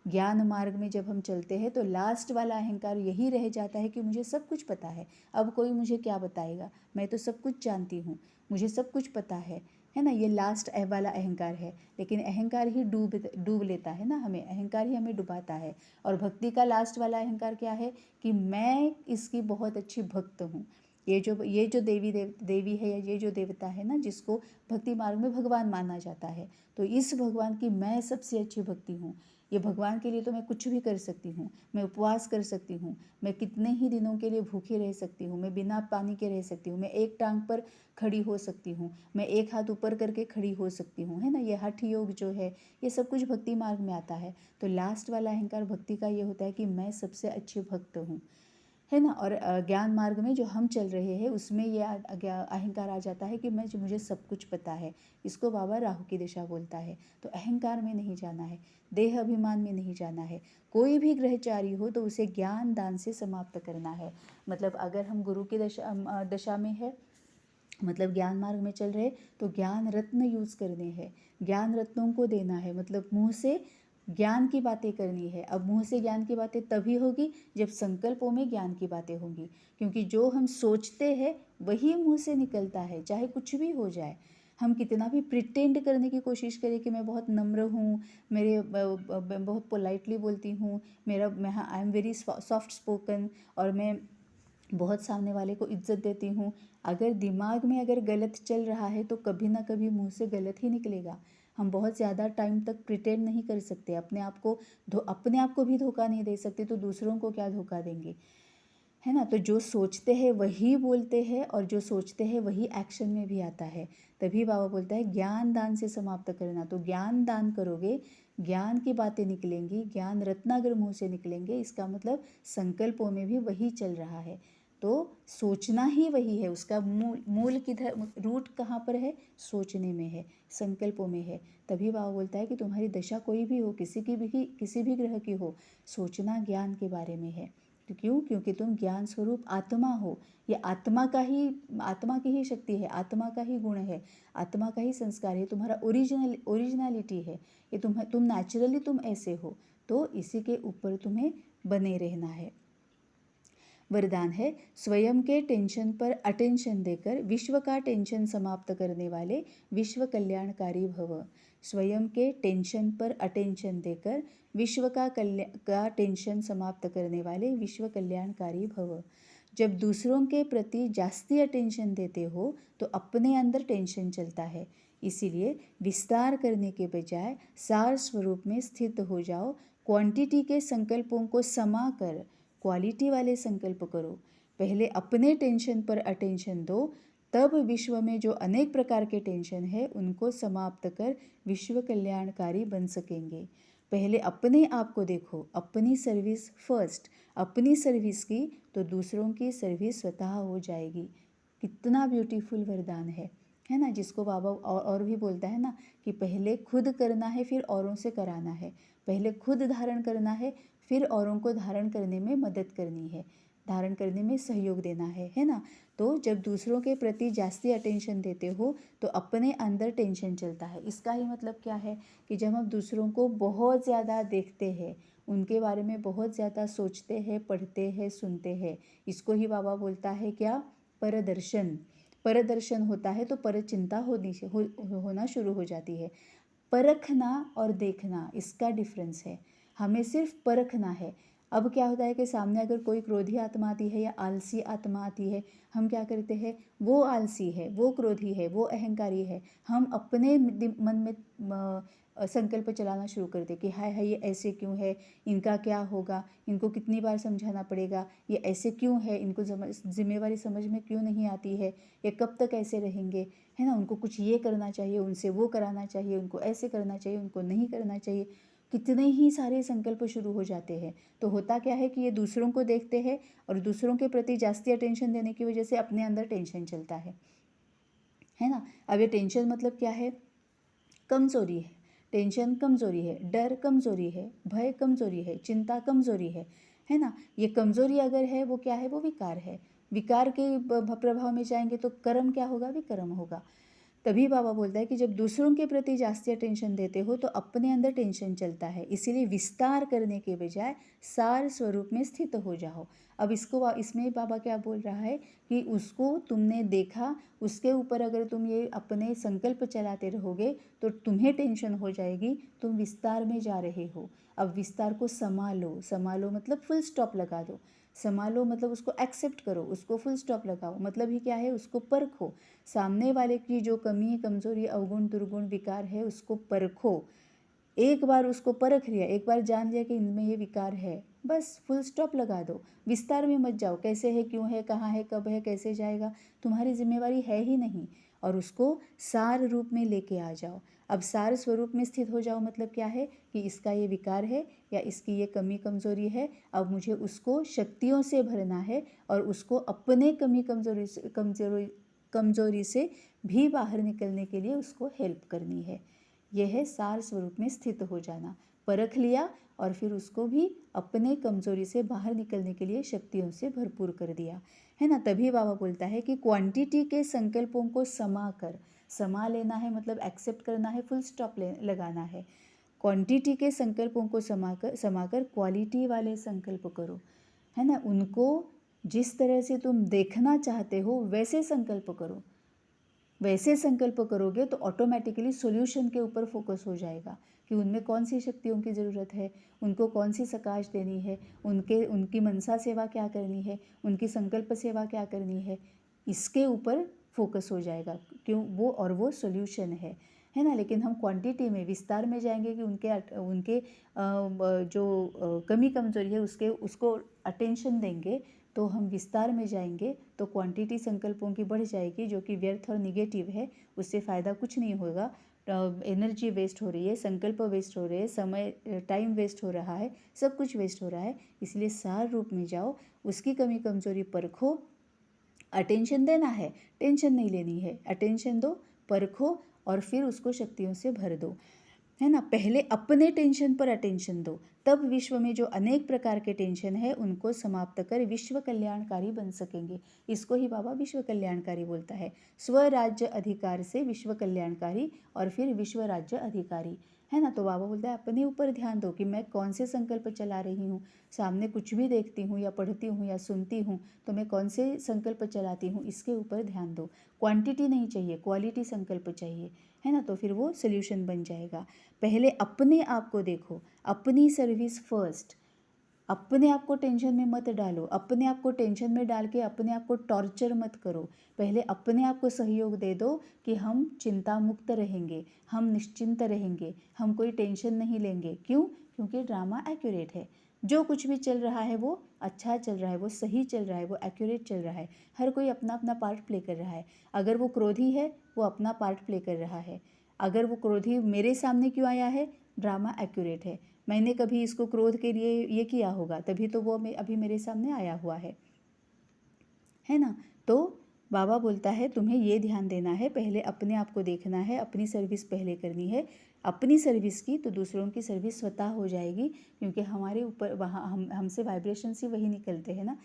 [SPEAKER 1] ज्ञान मार्ग में जब हम चलते हैं तो लास्ट वाला अहंकार यही रह जाता है कि मुझे सब कुछ पता है, अब कोई मुझे क्या बताएगा, मैं तो सब कुछ जानती हूँ, मुझे सब कुछ पता है ना। ये लास्ट वाला अहंकार है। लेकिन अहंकार ही डूब लेता है ना हमें, अहंकार ही हमें डुबाता है। और भक्ति का लास्ट वाला अहंकार क्या है कि मैं इसकी बहुत अच्छी भक्त हूँ। ये जो देवी है या ये जो देवता है ना, जिसको भक्ति मार्ग में भगवान माना जाता है, तो इस भगवान की मैं सबसे अच्छी भक्ति हूँ। ये भगवान के लिए तो मैं कुछ भी कर सकती हूँ, मैं उपवास कर सकती हूँ, मैं कितने ही दिनों के लिए भूखी रह सकती हूँ, मैं बिना पानी के रह सकती हूँ, मैं एक टांग पर खड़ी हो सकती हूँ, मैं एक हाथ ऊपर करके खड़ी हो सकती हूँ, है ना। ये हठ योग जो है ये सब कुछ भक्ति मार्ग में आता है। तो लास्ट वाला अहंकार भक्ति का ये होता है कि मैं सबसे अच्छी भक्त हूँ, है ना। और ज्ञान मार्ग में जो हम चल रहे हैं उसमें ये अहंकार आ जाता है कि मुझे सब कुछ पता है। इसको बाबा राहु की दिशा बोलता है। तो अहंकार में नहीं जाना है, देह अभिमान में नहीं जाना है। कोई भी ग्रहचारी हो तो उसे ज्ञान दान से समाप्त करना है। मतलब अगर हम गुरु की दशा में है, मतलब ज्ञान मार्ग में चल रहे, तो ज्ञान रत्न यूज़ करने हैं, ज्ञान रत्नों को देना है। मतलब मुंह से ज्ञान की बातें करनी है। अब मुंह से ज्ञान की बातें तभी होगी जब संकल्पों में ज्ञान की बातें होंगी, क्योंकि जो हम सोचते हैं वही मुंह से निकलता है, चाहे कुछ भी हो जाए। हम कितना भी प्रिटेंड करने की कोशिश करें कि मैं बहुत नम्र हूँ, मेरे बहुत पोलाइटली बोलती हूँ, मैं I am very soft spoken, और मैं बहुत सामने वाले को इज्जत देती हूँ, अगर दिमाग में अगर गलत चल रहा है तो कभी ना कभी मुंह से गलत ही निकलेगा। हम बहुत ज़्यादा टाइम तक प्रिटेंड नहीं कर सकते, अपने आप को भी धोखा नहीं दे सकते, तो दूसरों को क्या धोखा देंगे, है ना। तो जो सोचते हैं वही बोलते हैं, और जो सोचते हैं वही एक्शन में भी आता है। तभी बाबा बोलता है ज्ञान दान से समाप्त करना। तो ज्ञान दान करोगे, ज्ञान की बातें निकलेंगी, ज्ञान रत्न अगर मुँह से निकलेंगे, इसका मतलब संकल्पों में भी वही चल रहा है। तो सोचना ही वही है, उसका मूल किधर, रूट कहाँ पर है, सोचने में है, संकल्पों में है। तभी बाबा बोलता है कि तुम्हारी दशा कोई भी हो, किसी भी ग्रह की हो, सोचना ज्ञान के बारे में है। तो क्यों? क्योंकि तुम ज्ञान स्वरूप आत्मा हो। ये आत्मा की ही शक्ति है, आत्मा का ही गुण है, आत्मा का ही संस्कार है, तुम्हारा ओरिजिनलिटी है। ये तुम नेचुरली तुम ऐसे हो, तो इसी के ऊपर तुम्हें बने रहना है। वरदान है, स्वयं के टेंशन पर अटेंशन देकर विश्व का टेंशन समाप्त करने वाले विश्व कल्याणकारी भव। स्वयं के टेंशन पर अटेंशन देकर विश्व का टेंशन समाप्त करने वाले विश्व कल्याणकारी भव। जब दूसरों के प्रति जास्ती अटेंशन देते हो तो अपने अंदर टेंशन चलता है। इसीलिए विस्तार करने के बजाय सार स्वरूप में स्थित हो जाओ। क्वांटिटी के संकल्पों को समा कर क्वालिटी वाले संकल्प करो। पहले अपने टेंशन पर अटेंशन दो, तब विश्व में जो अनेक प्रकार के टेंशन है उनको समाप्त कर विश्व कल्याणकारी बन सकेंगे। पहले अपने आप को देखो, अपनी सर्विस फर्स्ट। अपनी सर्विस की तो दूसरों की सर्विस स्वतः हो जाएगी। कितना ब्यूटीफुल वरदान है ना। जिसको बाबा और भी बोलता है ना कि पहले खुद करना है फिर औरों से कराना है, पहले खुद धारण करना है फिर औरों को धारण करने में मदद करनी है, धारण करने में सहयोग देना है ना। तो जब दूसरों के प्रति जास्ती अटेंशन देते हो तो अपने अंदर टेंशन चलता है। इसका ही मतलब क्या है कि जब हम दूसरों को बहुत ज़्यादा देखते हैं, उनके बारे में बहुत ज़्यादा सोचते हैं, पढ़ते हैं, सुनते हैं, इसको ही बाबा बोलता है क्या, परदर्शन। परदर्शन होता है तो परचिंता होना शुरू हो जाती है। परखना और देखना, इसका डिफरेंस है। हमें सिर्फ परखना है। अब क्या होता है कि सामने अगर कोई क्रोधी आत्मा आती है या आलसी आत्मा आती है, हम क्या करते हैं, वो आलसी है, वो क्रोधी है, वो अहंकारी है, हम अपने मन में संकल्प चलाना शुरू करते कि हाय हाय ये ऐसे क्यों है, इनका क्या होगा, इनको कितनी बार समझाना पड़ेगा, ये ऐसे क्यों है, इनको जिम्मेवारी समझ में क्यों नहीं आती है, ये कब तक ऐसे रहेंगे, है ना। उनको कुछ ये करना चाहिए, उनसे वो कराना चाहिए, उनको ऐसे करना चाहिए, उनको नहीं करना चाहिए। कितने ही सारे संकल्प शुरू हो जाते हैं। तो होता क्या है कि ये दूसरों को देखते हैं और दूसरों के प्रति जास्ती अटेंशन देने की वजह से अपने अंदर टेंशन चलता है ना। अब ये टेंशन मतलब क्या है, कमज़ोरी है। टेंशन कमज़ोरी है, डर कमज़ोरी है, भय कमज़ोरी है, चिंता कमज़ोरी है ना। ये कमज़ोरी अगर है वो क्या है, वो विकार है। विकार के प्रभाव में जाएंगे तो कर्म क्या होगा, विकर्म होगा। तभी बाबा बोलता है कि जब दूसरों के प्रति जास्ती टेंशन देते हो तो अपने अंदर टेंशन चलता है। इसीलिए विस्तार करने के बजाय सार स्वरूप में स्थित हो जाओ। अब इसमें बाबा क्या बोल रहा है कि उसको तुमने देखा, उसके ऊपर अगर तुम ये अपने संकल्प चलाते रहोगे तो तुम्हें टेंशन हो जाएगी, तुम विस्तार में जा रहे हो। अब विस्तार को संभालो मतलब फुल स्टॉप लगा दो। संभालो मतलब उसको एक्सेप्ट करो, उसको फुल स्टॉप लगाओ। मतलब ही क्या है, उसको परखो। सामने वाले की जो कमी, कमज़ोरी, अवगुण, दुर्गुण, विकार है उसको परखो। एक बार उसको परख लिया, एक बार जान लिया कि इनमें ये विकार है, बस फुल स्टॉप लगा दो। विस्तार में मत जाओ, कैसे है, क्यों है, कहाँ है, कब है, कैसे जाएगा, तुम्हारी जिम्मेवारी है ही नहीं। और उसको सार रूप में लेके आ जाओ। अब सार स्वरूप में स्थित हो जाओ मतलब क्या है कि इसका ये विकार है या इसकी ये कमी कमजोरी है, अब मुझे उसको शक्तियों से भरना है और उसको अपने कमी कमजोरी से भी बाहर निकलने के लिए उसको हेल्प करनी है। यह है सार स्वरूप में स्थित हो जाना। परख लिया और फिर उसको भी अपने कमजोरी से बाहर निकलने के लिए शक्तियों से भरपूर कर दिया, है ना। तभी बाबा बोलता है कि क्वांटिटी के संकल्पों को समा लेना है, मतलब एक्सेप्ट करना है, फुल स्टॉप लगाना है। क्वांटिटी के संकल्पों को समाकर क्वालिटी वाले संकल्प करो, है ना। उनको जिस तरह से तुम देखना चाहते हो वैसे संकल्प करो। वैसे संकल्प करोगे तो ऑटोमेटिकली सॉल्यूशन के ऊपर फोकस हो जाएगा कि उनमें कौन सी शक्तियों की ज़रूरत है, उनको कौन सी सकाश देनी है, उनकी मनसा सेवा क्या करनी है, उनकी संकल्प सेवा क्या करनी है, इसके ऊपर फोकस हो जाएगा। क्यों? वो सॉल्यूशन है ना। लेकिन हम क्वांटिटी में विस्तार में जाएंगे कि उनके जो कमी कमजोरी है उसको अटेंशन देंगे, तो हम विस्तार में जाएंगे तो क्वांटिटी संकल्पों की बढ़ जाएगी, जो कि व्यर्थ और निगेटिव है। उससे फ़ायदा कुछ नहीं होगा। एनर्जी वेस्ट हो रही है, संकल्प वेस्ट हो रहे हैं, समय टाइम वेस्ट हो रहा है, सब कुछ वेस्ट हो रहा है। इसलिए सार रूप में जाओ, उसकी कमी कमजोरी परखो। अटेंशन देना है, टेंशन नहीं लेनी है, अटेंशन दो, परखो और फिर उसको शक्तियों से भर दो, है ना। पहले अपने टेंशन पर अटेंशन दो, तब विश्व में जो अनेक प्रकार के टेंशन है उनको समाप्त कर विश्व कल्याणकारी बन सकेंगे। इसको ही बाबा विश्व कल्याणकारी बोलता है। स्वराज्य अधिकार से विश्व कल्याणकारी और फिर विश्व राज्य अधिकारी, है ना। तो बाबा बोलता है अपने ऊपर ध्यान दो कि मैं कौन से संकल्प चला रही हूँ। सामने कुछ भी देखती हूँ या पढ़ती हूँ या सुनती हूँ तो मैं कौन से संकल्प चलाती हूँ, इसके ऊपर ध्यान दो। क्वांटिटी नहीं चाहिए, क्वालिटी संकल्प चाहिए, है ना। तो फिर वो सोल्यूशन बन जाएगा। पहले अपने आप को देखो, अपनी सर्विस फर्स्ट। अपने आप को टेंशन में मत डालो, अपने आप को टेंशन में डाल के अपने आप को टॉर्चर मत करो। पहले अपने आप को सहयोग दे दो कि हम चिंता मुक्त रहेंगे, हम निश्चिंत रहेंगे, हम कोई टेंशन नहीं लेंगे। क्यों? क्योंकि ड्रामा एक्यूरेट है। जो कुछ भी चल रहा है वो अच्छा चल रहा है, वो सही चल रहा है, वो एक्यूरेट चल रहा है। हर कोई अपना अपना पार्ट प्ले कर रहा है। अगर वो क्रोधी है वो अपना पार्ट प्ले कर रहा है। अगर वो क्रोधी मेरे सामने क्यों आया है? ड्रामा एक्यूरेट है। मैंने कभी इसको क्रोध के लिए ये किया होगा, तभी तो वो अभी मेरे सामने आया हुआ है ना। तो बाबा बोलता है तुम्हें ये ध्यान देना है, पहले अपने आप को देखना है, अपनी सर्विस पहले करनी है। अपनी सर्विस की तो दूसरों की सर्विस स्वतः हो जाएगी, क्योंकि हमारे ऊपर वहाँ हमसे वाइब्रेशंस ही वही निकलते हैं ना।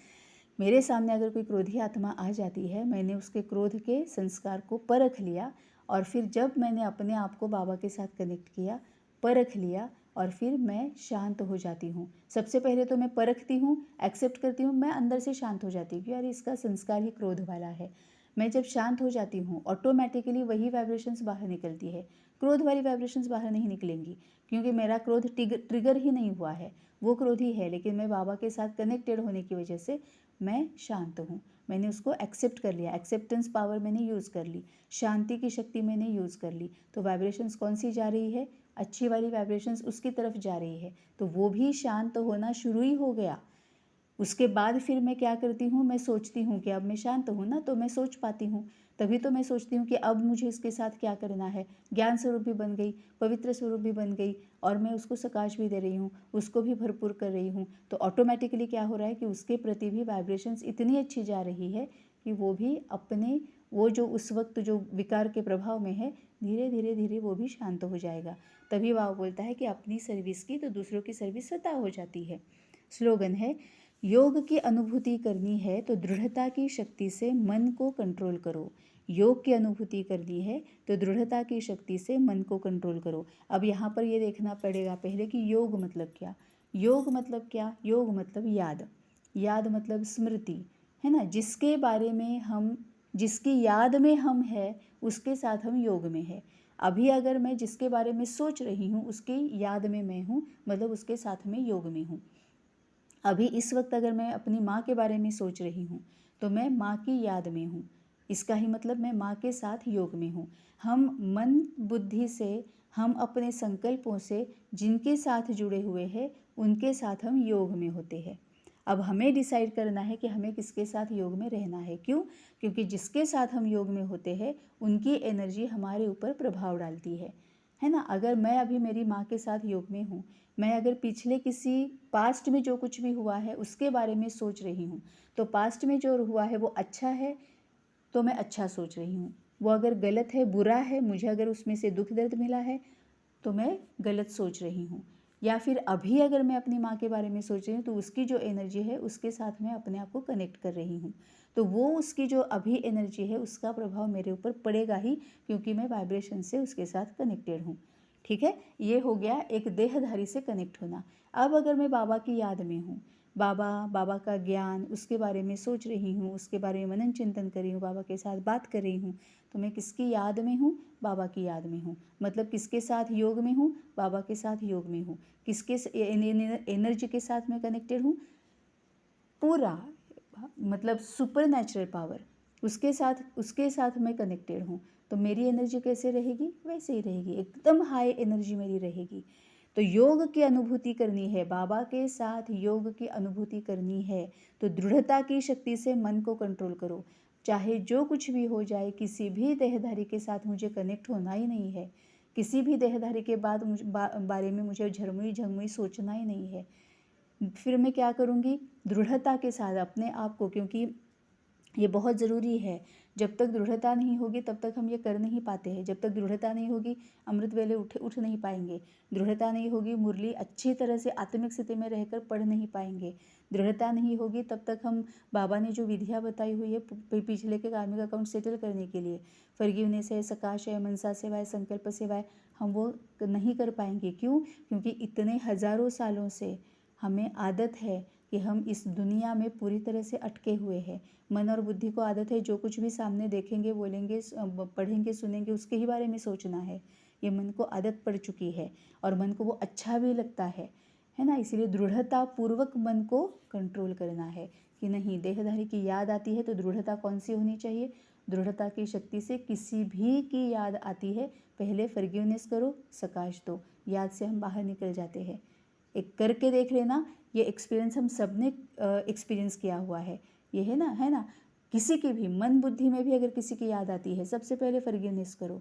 [SPEAKER 1] मेरे सामने अगर कोई क्रोधी आत्मा आ जाती है, मैंने उसके क्रोध के संस्कार को परख लिया और फिर जब मैंने अपने आप को बाबा के साथ कनेक्ट किया, परख लिया और फिर मैं शांत हो जाती हूँ। सबसे पहले तो मैं परखती हूँ, एक्सेप्ट करती हूँ, मैं अंदर से शांत हो जाती हूँ कि यार इसका संस्कार ही क्रोध वाला है। मैं जब शांत हो जाती हूँ ऑटोमेटिकली वही वाइब्रेशंस बाहर निकलती है। क्रोध वाली वाइब्रेशंस बाहर नहीं निकलेंगी, क्योंकि मेरा क्रोध ट्रिगर ही नहीं हुआ है। वो क्रोधी है, लेकिन मैं बाबा के साथ कनेक्टेड होने की वजह से मैं शांत हूँ। मैंने उसको एक्सेप्ट कर लिया, एक्सेप्टेंस पावर मैंने यूज़ कर ली, शांति की शक्ति मैंने यूज़ कर ली। तो वाइब्रेशंस कौन सी जा रही है? अच्छी वाली वाइब्रेशंस उसकी तरफ जा रही है, तो वो भी शांत होना शुरू ही हो गया। उसके बाद फिर मैं क्या करती हूँ, मैं सोचती हूँ कि अब मैं शांत हूँ ना, तो मैं सोच पाती हूँ। तभी तो मैं सोचती हूँ कि अब मुझे इसके साथ क्या करना है। ज्ञान स्वरूप भी बन गई, पवित्र स्वरूप भी बन गई और मैं उसको सकाश भी दे रही हूँ, उसको भी भरपूर कर रही हूँ। तो ऑटोमेटिकली क्या हो रहा है कि उसके प्रति भी वाइब्रेशंस इतनी अच्छी जा रही है कि वो भी अपने वो जो उस वक्त जो विकार के प्रभाव में है, धीरे धीरे धीरे वो भी शांत हो जाएगा। तभी वह बोलता है कि अपनी सर्विस की तो दूसरों की सर्विस स्वतः हो जाती है। स्लोगन है, योग की अनुभूति करनी है तो दृढ़ता की शक्ति से मन को कंट्रोल करो। योग की अनुभूति करनी है तो दृढ़ता की शक्ति से मन को कंट्रोल करो। अब यहाँ पर ये देखना पड़ेगा पहले कि योग मतलब क्या। योग मतलब क्या? योग मतलब याद, याद मतलब स्मृति, है ना। जिसके बारे में हम, जिसकी याद में हम हैं उसके साथ हम योग में है। अभी अगर मैं जिसके बारे में सोच रही हूँ उसकी याद में मैं हूँ, मतलब उसके साथ में योग में हूँ। अभी इस वक्त अगर मैं अपनी माँ के बारे में सोच रही हूँ तो मैं माँ की याद में हूँ, इसका ही मतलब मैं माँ के साथ योग में हूँ। हम मन बुद्धि से, हम अपने संकल्पों से जिनके साथ जुड़े हुए हैं उनके साथ हम योग में होते हैं। अब हमें डिसाइड करना है कि हमें किसके साथ योग में रहना है। क्यों? क्योंकि जिसके साथ हम योग में होते हैं उनकी एनर्जी हमारे ऊपर प्रभाव डालती है। है ना। अगर मैं अभी मेरी माँ के साथ योग में हूँ, मैं अगर पिछले किसी पास्ट में जो कुछ भी हुआ है उसके बारे में सोच रही हूँ, तो पास्ट में जो हुआ है वो अच्छा है तो मैं अच्छा सोच रही हूँ, वो अगर गलत है, बुरा है, मुझे अगर उसमें से दुख दर्द मिला है तो मैं गलत सोच रही हूँ। या फिर अभी अगर मैं अपनी माँ के बारे में सोच रही हूँ तो उसकी जो एनर्जी है उसके साथ मैं अपने आप को कनेक्ट कर रही हूँ, तो वो उसकी जो अभी एनर्जी है उसका प्रभाव मेरे ऊपर पड़ेगा ही, क्योंकि मैं वाइब्रेशन से उसके साथ कनेक्टेड हूँ। ठीक है, ये हो गया एक देहधारी से कनेक्ट होना। अब अगर मैं बाबा की याद में हूँ, बाबा का ज्ञान, उसके बारे में सोच रही हूँ, उसके बारे में मनन चिंतन कर रही हूँ, बाबा के साथ बात कर रही हूँ, तो मैं किसकी याद में हूँ? बाबा की याद में हूँ। मतलब किसके साथ योग में हूँ? बाबा के साथ योग में हूँ। किसके एनर्जी के साथ मैं कनेक्टेड हूँ? पूरा, मतलब सुपर नेचुरल पावर, उसके साथ मैं कनेक्टेड हूँ। तो मेरी एनर्जी कैसे रहेगी? वैसे ही रहेगी, एकदम हाई एनर्जी मेरी रहेगी। तो योग की अनुभूति करनी है, बाबा के साथ योग की अनुभूति करनी है, तो दृढ़ता की शक्ति से मन को कंट्रोल करो। चाहे जो कुछ भी हो जाए, किसी भी देहधारी के साथ मुझे कनेक्ट होना ही नहीं है, किसी भी देहधारी के बाद बारे में मुझे झरमुई झंगमुई सोचना ही नहीं है। फिर मैं क्या करूँगी? दृढ़ता के साथ अपने आप को, क्योंकि ये बहुत ज़रूरी है। जब तक दृढ़ता नहीं होगी तब तक हम ये कर नहीं पाते हैं। जब तक दृढ़ता नहीं होगी अमृत वेले उठ नहीं पाएंगे। दृढ़ता नहीं होगी मुरली अच्छी तरह से आत्मिक स्थिति में रहकर पढ़ नहीं पाएंगे। दृढ़ता नहीं होगी तब तक हम बाबा ने जो विधियाँ बताई हुई है पिछले के कार्मिक अकाउंट सेटल करने के लिए, फॉरगिवनेस है, सकाश है, मनसा सेवा है, संकल्प सेवा है, हम वो नहीं कर पाएंगे। क्यों? क्योंकि इतने हज़ारों सालों से हमें आदत है कि हम इस दुनिया में पूरी तरह से अटके हुए हैं। मन और बुद्धि को आदत है जो कुछ भी सामने देखेंगे, बोलेंगे, पढ़ेंगे, सुनेंगे, उसके ही बारे में सोचना है। ये मन को आदत पड़ चुकी है और मन को वो अच्छा भी लगता है ना। इसीलिए दृढ़ता पूर्वक मन को कंट्रोल करना है कि नहीं, देहधारी की याद आती है तो दृढ़ता कौन सी होनी चाहिए? दृढ़ता की शक्ति से किसी भी की याद आती है, पहले फॉरगिवनेस करो, सकाश दो, याद से हम बाहर निकल जाते हैं। एक करके देख लेना, ये एक्सपीरियंस हम सब ने एक्सपीरियंस किया हुआ है, ये है ना। किसी की भी मन बुद्धि में भी अगर किसी की याद आती है, सबसे पहले फॉरगिवनेस करो।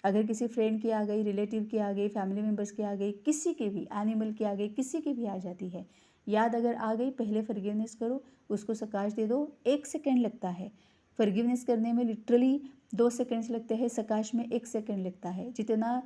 [SPEAKER 1] अगर किसी फ्रेंड की आ गई, रिलेटिव की आ गई, फैमिली मेम्बर्स की आ गई, किसी की भी, एनिमल की आ गई, किसी की भी आ जाती है याद, अगर आ गई पहले फॉरगिवनेस करो, उसको सकाश दे दो। 1 सेकेंड लगता है फॉरगिवनेस करने में, लिटरली 2 सेकेंड्स लगते हैं, सकाश में 1 सेकेंड लगता है। जितना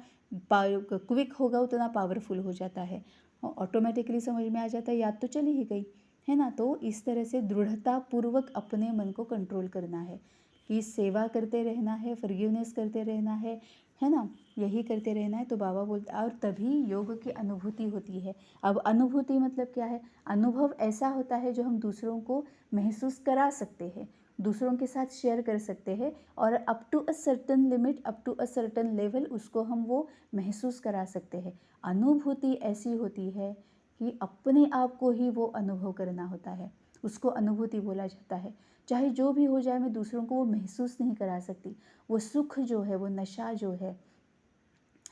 [SPEAKER 1] क्विक होगा उतना पावरफुल हो जाता है, ऑटोमेटिकली समझ में आ जाता है, याद तो चली ही गई, है ना। तो इस तरह से दृढ़ता पूर्वक अपने मन को कंट्रोल करना है कि सेवा करते रहना है, फॉरगिवनेस करते रहना है ना, यही करते रहना है। तो बाबा बोलते, और तभी योग की अनुभूति होती है। अब अनुभूति मतलब क्या है? अनुभव ऐसा होता है जो हम दूसरों को महसूस करा सकते हैं, दूसरों के साथ शेयर कर सकते हैं, और up to a certain limit, up to a certain level उसको हम वो महसूस करा सकते हैं। अनुभूति ऐसी होती है कि अपने आप को ही वो अनुभव करना होता है, उसको अनुभूति बोला जाता है। चाहे जो भी हो जाए, मैं दूसरों को वो महसूस नहीं करा सकती। वो सुख जो है, वो नशा जो है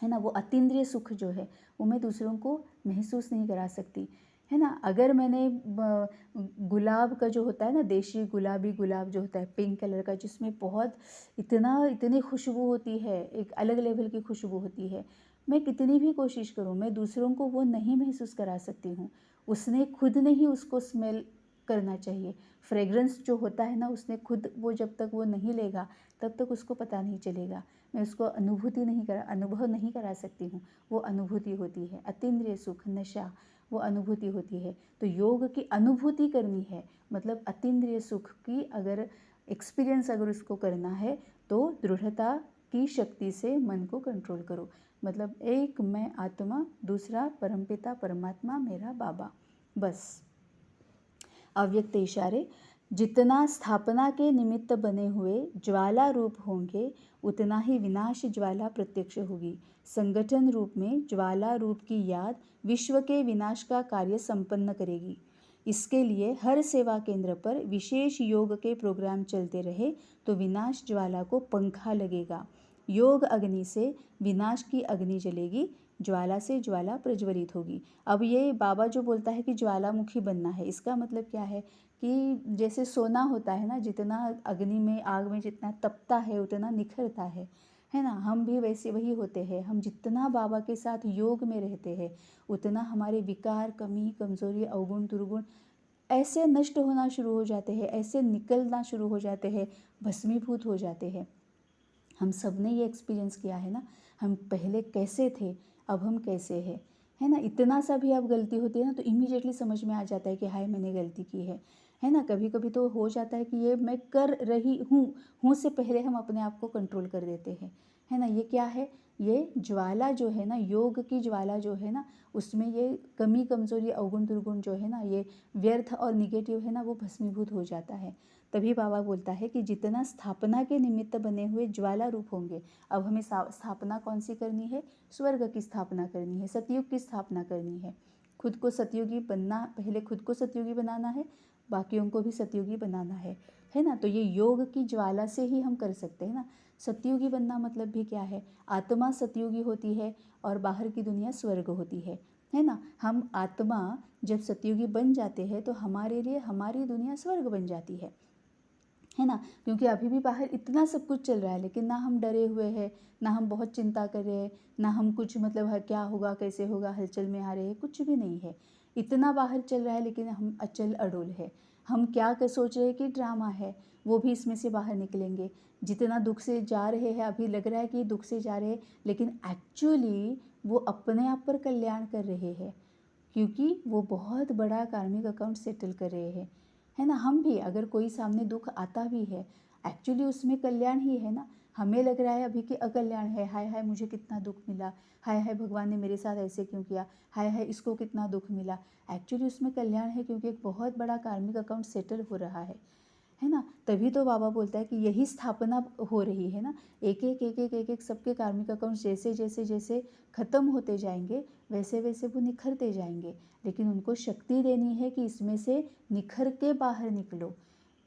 [SPEAKER 1] ना, वो अतीन्द्रिय सुख जो है, वो मैं दूसरों को महसूस नहीं करा सकती, है ना। अगर मैंने गुलाब का जो होता है ना, देशी गुलाबी गुलाब जो होता है पिंक कलर का, जिसमें बहुत इतनी खुशबू होती है, एक अलग लेवल की खुशबू होती है, मैं कितनी भी कोशिश करूँ, मैं दूसरों को वो नहीं महसूस करा सकती हूँ। उसने खुद नहीं उसको स्मेल करना चाहिए। फ्रेग्रेंस जो होता है ना, उसने खुद वो जब तक वो नहीं लेगा तब तक उसको पता नहीं चलेगा। मैं उसको अनुभव नहीं करा सकती हूँ। वो अनुभूति होती है, अतीन्द्रिय सुख, नशा, वो अनुभूति होती है। तो योग की अनुभूति करनी है, मतलब अतीन्द्रिय सुख की अगर एक्सपीरियंस अगर उसको करना है, तो दृढ़ता की शक्ति से मन को कंट्रोल करो। मतलब एक मैं आत्मा, दूसरा परमपिता परमात्मा मेरा बाबा, बस। अव्यक्त इशारे, जितना स्थापना के निमित्त बने हुए ज्वाला रूप होंगे, उतना ही विनाश ज्वाला प्रत्यक्ष होगी। संगठन रूप में ज्वाला रूप की याद विश्व के विनाश का कार्य संपन्न करेगी। इसके लिए हर सेवा केंद्र पर विशेष योग के प्रोग्राम चलते रहे तो विनाश ज्वाला को पंखा लगेगा। योग अग्नि से विनाश की अग्नि जलेगी, ज्वाला से ज्वाला प्रज्वलित होगी। अब ये बाबा जो बोलता है कि ज्वालामुखी बनना है, इसका मतलब क्या है कि जैसे सोना होता है ना, जितना अग्नि में, आग में जितना तपता है उतना निखरता है है ना। हम भी वैसे वही होते हैं। हम जितना बाबा के साथ योग में रहते हैं उतना हमारे विकार, कमी, कमज़ोरी, अवगुण, दुर्गुण ऐसे नष्ट होना शुरू हो जाते हैं, ऐसे निकलना शुरू हो जाते हैं, भस्मीभूत हो जाते हैं। हम सब ने ये एक्सपीरियंस किया है ना, हम पहले कैसे थे, अब हम कैसे हैं, है ना। इतना सा भी अब गलती होती है ना तो इमीडिएटली समझ में आ जाता है कि हाय मैंने गलती की है ना। कभी कभी तो हो जाता है कि ये मैं कर रही हूँ से पहले हम अपने आप को कंट्रोल कर देते हैं, है ना। ये क्या है, ये ज्वाला जो है ना, योग की ज्वाला जो है ना, उसमें ये कमी, कमज़ोरी, अवगुण, दुर्गुण जो है ना, ये व्यर्थ और निगेटिव है ना, वो भस्मीभूत हो जाता है। तभी बाबा बोलता है कि जितना स्थापना के निमित्त बने हुए ज्वाला रूप होंगे, अब हमें स्थापना कौन सी करनी है, स्वर्ग की स्थापना करनी है, सतयुग की स्थापना करनी है। खुद को सतयुगी बनना, पहले खुद को सतयुगी बनाना है, बाकियों को भी सतयुगी बनाना है ना। तो ये योग की ज्वाला से ही हम कर सकते हैं ना। सतयुगी बनना मतलब भी क्या है, आत्मा सतयुगी होती है और बाहर की दुनिया स्वर्ग होती है ना। हम आत्मा जब सतयुगी बन जाते हैं तो हमारे लिए हमारी दुनिया स्वर्ग बन जाती है ना। क्योंकि अभी भी बाहर इतना सब कुछ चल रहा है लेकिन ना हम डरे हुए हैं, ना हम बहुत चिंता कर रहे हैं, ना हम कुछ मतलब है क्या होगा कैसे होगा हलचल में आ रहे हैं, कुछ भी नहीं है। इतना बाहर चल रहा है लेकिन हम अचल अडोल है। हम क्या सोच रहे हैं कि ड्रामा है, वो भी इसमें से बाहर निकलेंगे। जितना दुख से जा रहे हैं, अभी लग रहा है कि दुख से जा रहे हैं लेकिन एक्चुअली वो अपने आप पर कल्याण कर रहे हैं, क्योंकि वो बहुत बड़ा कार्मिक अकाउंट सेटल कर रहे हैं, है ना। हम भी अगर कोई सामने दुख आता भी है, एक्चुअली उसमें कल्याण ही है ना। हमें लग रहा है अभी कि अकल्याण है, हाय हाय मुझे कितना दुख मिला, हाय हाय भगवान ने मेरे साथ ऐसे क्यों किया, हाय हाय इसको कितना दुख मिला। एक्चुअली उसमें कल्याण है क्योंकि एक बहुत बड़ा कार्मिक अकाउंट सेटल हो रहा है ना। तभी तो बाबा बोलता है कि यही स्थापना हो रही है ना। एक एक एक एक एक एक सबके कार्मिक अकाउंट जैसे जैसे जैसे खत्म होते जाएंगे वैसे वैसे वो निखरते जाएंगे, लेकिन उनको शक्ति देनी है कि इसमें से निखर के बाहर निकलो।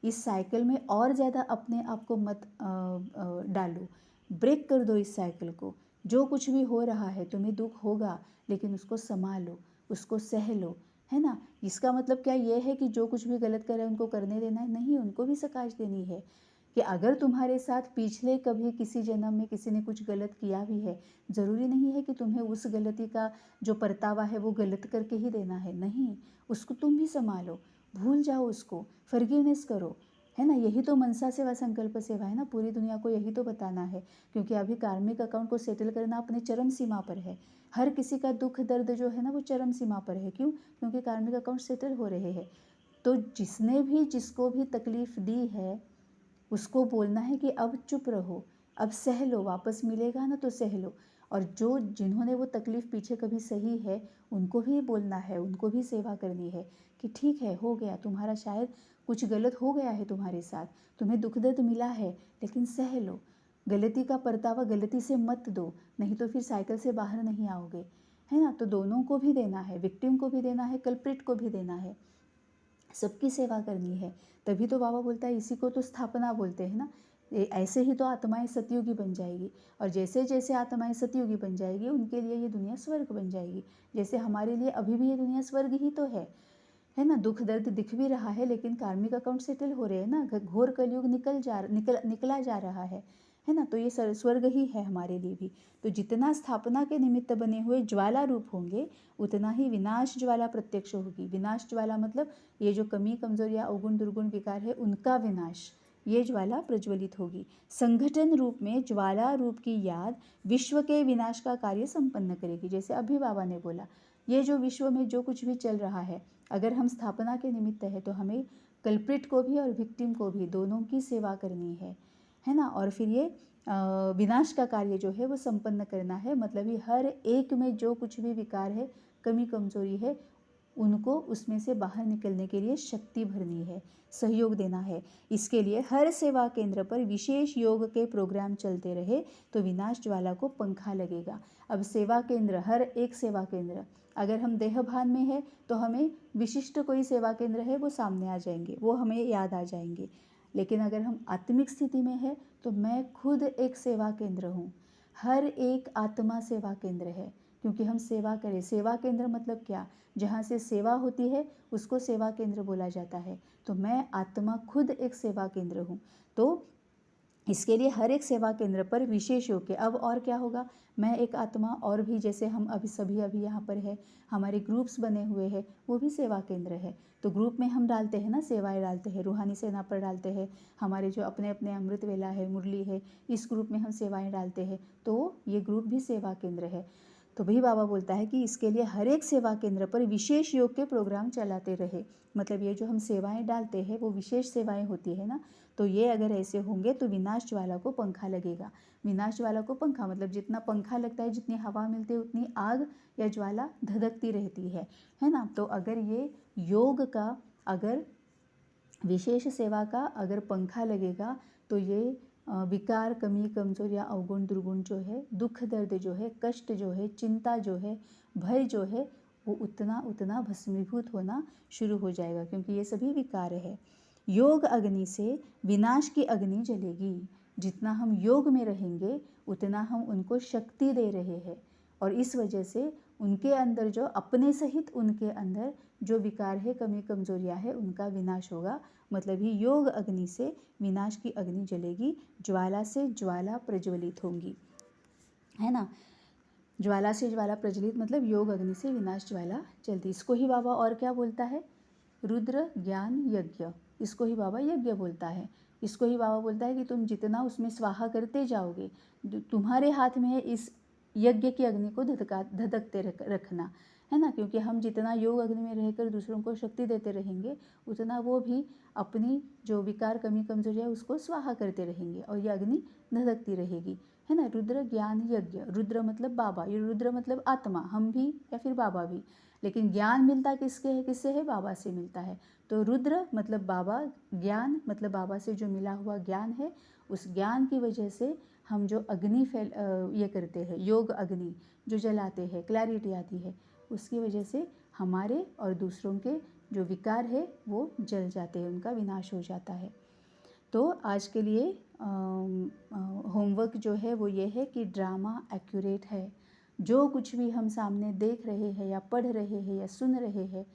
[SPEAKER 1] इस साइकिल में और ज़्यादा अपने आप को मत डालो, ब्रेक कर दो इस साइकिल को। जो कुछ भी हो रहा है तुम्हें दुख होगा लेकिन उसको संभालो, उसको सह लो, है ना। इसका मतलब क्या ये है कि जो कुछ भी गलत कर रहे हैं उनको करने देना है, नहीं, उनको भी सकाश देनी है कि अगर तुम्हारे साथ पिछले कभी किसी जन्म में किसी ने कुछ गलत किया भी है, ज़रूरी नहीं है कि तुम्हें उस गलती का जो परतावा है वो गलत करके ही देना है, नहीं, उसको तुम भी संभालो, भूल जाओ उसको, फॉरगिवनेस करो, है ना। यही तो मनसा सेवा संकल्प सेवा है ना, पूरी दुनिया को यही तो बताना है। क्योंकि अभी कार्मिक अकाउंट को सेटल करना अपने चरम सीमा पर है। हर किसी का दुख दर्द जो है ना वो चरम सीमा पर है। क्यों? क्योंकि कार्मिक अकाउंट सेटल हो रहे हैं। तो जिसने भी जिसको भी तकलीफ दी है उसको बोलना है कि अब चुप रहो, अब सह लो, वापस मिलेगा ना तो सह लो। और जो जिन्होंने वो तकलीफ़ पीछे कभी सही है उनको भी बोलना है, उनको भी सेवा करनी है कि ठीक है, हो गया, तुम्हारा शायद कुछ गलत हो गया है तुम्हारे साथ, तुम्हें दुख दर्द मिला है लेकिन सह लो। गलती का परतावा गलती से मत दो, नहीं तो फिर साइकिल से बाहर नहीं आओगे, है ना। तो दोनों को भी देना है, विक्टिम को भी देना है, कल्प्रिट को भी देना है, सबकी सेवा करनी है। तभी तो बाबा बोलता है इसी को तो स्थापना बोलते हैं ना। ऐसे ही तो आत्माएं सतयुगी बन जाएगी और जैसे जैसे आत्माएं सतयुगी बन जाएगी उनके लिए ये दुनिया स्वर्ग बन जाएगी। जैसे हमारे लिए अभी भी ये दुनिया स्वर्ग ही तो है ना। दुख दर्द दिख भी रहा है लेकिन कार्मिक अकाउंट सेटल हो रहे हैं ना, घोर कलयुग निकला जा रहा है ना। तो ये स्वर्ग ही है हमारे लिए भी। तो जितना स्थापना के निमित्त बने हुए ज्वाला रूप होंगे उतना ही विनाश ज्वाला प्रत्यक्ष होगी। विनाश ज्वाला मतलब ये जो कमी, कमजोरियाँ, अवगुण, दुर्गुण, विकार है उनका विनाश, ये ज्वाला प्रज्वलित होगी। संगठन रूप में ज्वाला रूप की याद विश्व के विनाश का कार्य संपन्न करेगी। जैसे अभी बाबा ने बोला, ये जो विश्व में जो कुछ भी चल रहा है, अगर हम स्थापना के निमित्त है तो हमें कल्प्रिट को भी और विक्टिम को भी दोनों की सेवा करनी है ना। और फिर ये विनाश का कार्य जो है वो संपन्न करना है। मतलब ही हर एक में जो कुछ भी विकार है, कमी, कमजोरी है, उनको उसमें से बाहर निकलने के लिए शक्ति भरनी है, सहयोग देना है। इसके लिए हर सेवा केंद्र पर विशेष योग के प्रोग्राम चलते रहे तो विनाश ज्वाला को पंखा लगेगा। अब सेवा केंद्र, हर एक सेवा केंद्र, अगर हम देह भान में है तो हमें विशिष्ट कोई सेवा केंद्र है वो सामने आ जाएंगे, वो हमें याद आ जाएंगे। लेकिन अगर हम आत्मिक स्थिति में है तो मैं खुद एक सेवा केंद्र हूँ, हर एक आत्मा सेवा केंद्र है। क्योंकि हम सेवा करें, सेवा केंद्र मतलब क्या, जहाँ से सेवा होती है उसको सेवा केंद्र बोला जाता है। तो मैं आत्मा खुद एक सेवा केंद्र हूँ। तो इसके लिए हर एक सेवा केंद्र पर विशेष योग के, अब और क्या होगा, मैं एक आत्मा और भी, जैसे हम अभी यहाँ पर है, हमारे ग्रुप्स बने हुए हैं, वो भी सेवा केंद्र है। तो ग्रुप में हम डालते हैं ना, सेवाएं डालते हैं, रूहानी सेना पर डालते हैं, हमारे जो अपने अपने अमृत वेला है, मुरली है, इस ग्रुप में हम सेवाएं डालते हैं, तो ये ग्रुप भी सेवा केंद्र है। तो भाई बाबा बोलता है कि इसके लिए हर एक सेवा केंद्र पर विशेष योग के प्रोग्राम चलाते रहे। मतलब ये जो हम सेवाएं डालते हैं वो विशेष सेवाएं होती है ना, तो ये अगर ऐसे होंगे तो विनाश ज्वाला को पंखा लगेगा। विनाश ज्वाला को पंखा मतलब जितना पंखा लगता है, जितनी हवा मिलती है, उतनी आग या ज्वाला धधकती रहती है ना। तो अगर ये योग का, अगर विशेष सेवा का अगर पंखा लगेगा तो ये विकार, कमी, कमजोर या अवगुण, दुर्गुण जो है, दुख दर्द जो है, कष्ट जो है, चिंता जो है, भय जो है, वो उतना उतना भस्मीभूत होना शुरू हो जाएगा, क्योंकि ये सभी विकार है। योग अग्नि से विनाश की अग्नि जलेगी। जितना हम योग में रहेंगे उतना हम उनको शक्ति दे रहे हैं, और इस वजह से उनके अंदर जो अपने सहित उनके अंदर जो विकार है, कमी कमजोरियां है, उनका विनाश होगा। मतलब ही योग अग्नि से विनाश की अग्नि जलेगी, ज्वाला से ज्वाला प्रज्वलित होंगी, है ना। ज्वाला से ज्वाला प्रज्वलित मतलब योग अग्नि से विनाश ज्वाला चलती। इसको ही बाबा और क्या बोलता है, रुद्र ज्ञान यज्ञ, इसको ही बाबा यज्ञ बोलता है। इसको ही बाबा बोलता है कि तुम जितना उसमें स्वाहा करते जाओगे, तुम्हारे हाथ में है इस यज्ञ की अग्नि को धधकते रखना, है ना। क्योंकि हम जितना योग अग्नि में रहकर दूसरों को शक्ति देते रहेंगे, उतना वो भी अपनी जो विकार, कमी, कमजोरी है उसको स्वाहा करते रहेंगे, और ये अग्नि धधकती रहेगी, है ना। रुद्र ज्ञान यज्ञ, रुद्र मतलब बाबा, ये रुद्र मतलब आत्मा, हम भी या फिर बाबा भी, लेकिन ज्ञान मिलता किसके है, किससे है, बाबा से मिलता है। तो रुद्र मतलब बाबा, ज्ञान मतलब बाबा से जो मिला हुआ ज्ञान है, उस ज्ञान की वजह से हम जो अग्नि ये करते हैं, योग अग्नि जो जलाते हैं, क्लैरिटी आती है, उसकी वजह से हमारे और दूसरों के जो विकार है वो जल जाते हैं, उनका विनाश हो जाता है। तो आज के लिए होमवर्क जो है वो ये है कि ड्रामा एक्यूरेट है। जो कुछ भी हम सामने देख रहे हैं या पढ़ रहे हैं या सुन रहे हैं,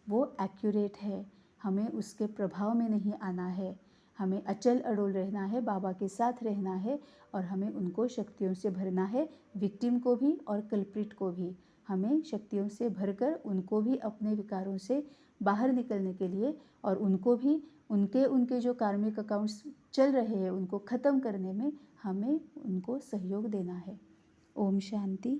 [SPEAKER 1] वो एक्यूरेट है। हमें उसके प्रभाव में नहीं आना है, हमें अचल अड़ोल रहना है, बाबा के साथ रहना है, और हमें उनको शक्तियों से भरना है, विक्टिम को भी और कल्प्रिट को भी। हमें शक्तियों से भरकर उनको भी अपने विकारों से बाहर निकलने के लिए, और उनको भी उनके जो कार्मिक अकाउंट्स चल रहे हैं उनको ख़त्म करने में हमें उनको सहयोग देना है। ओम शांति।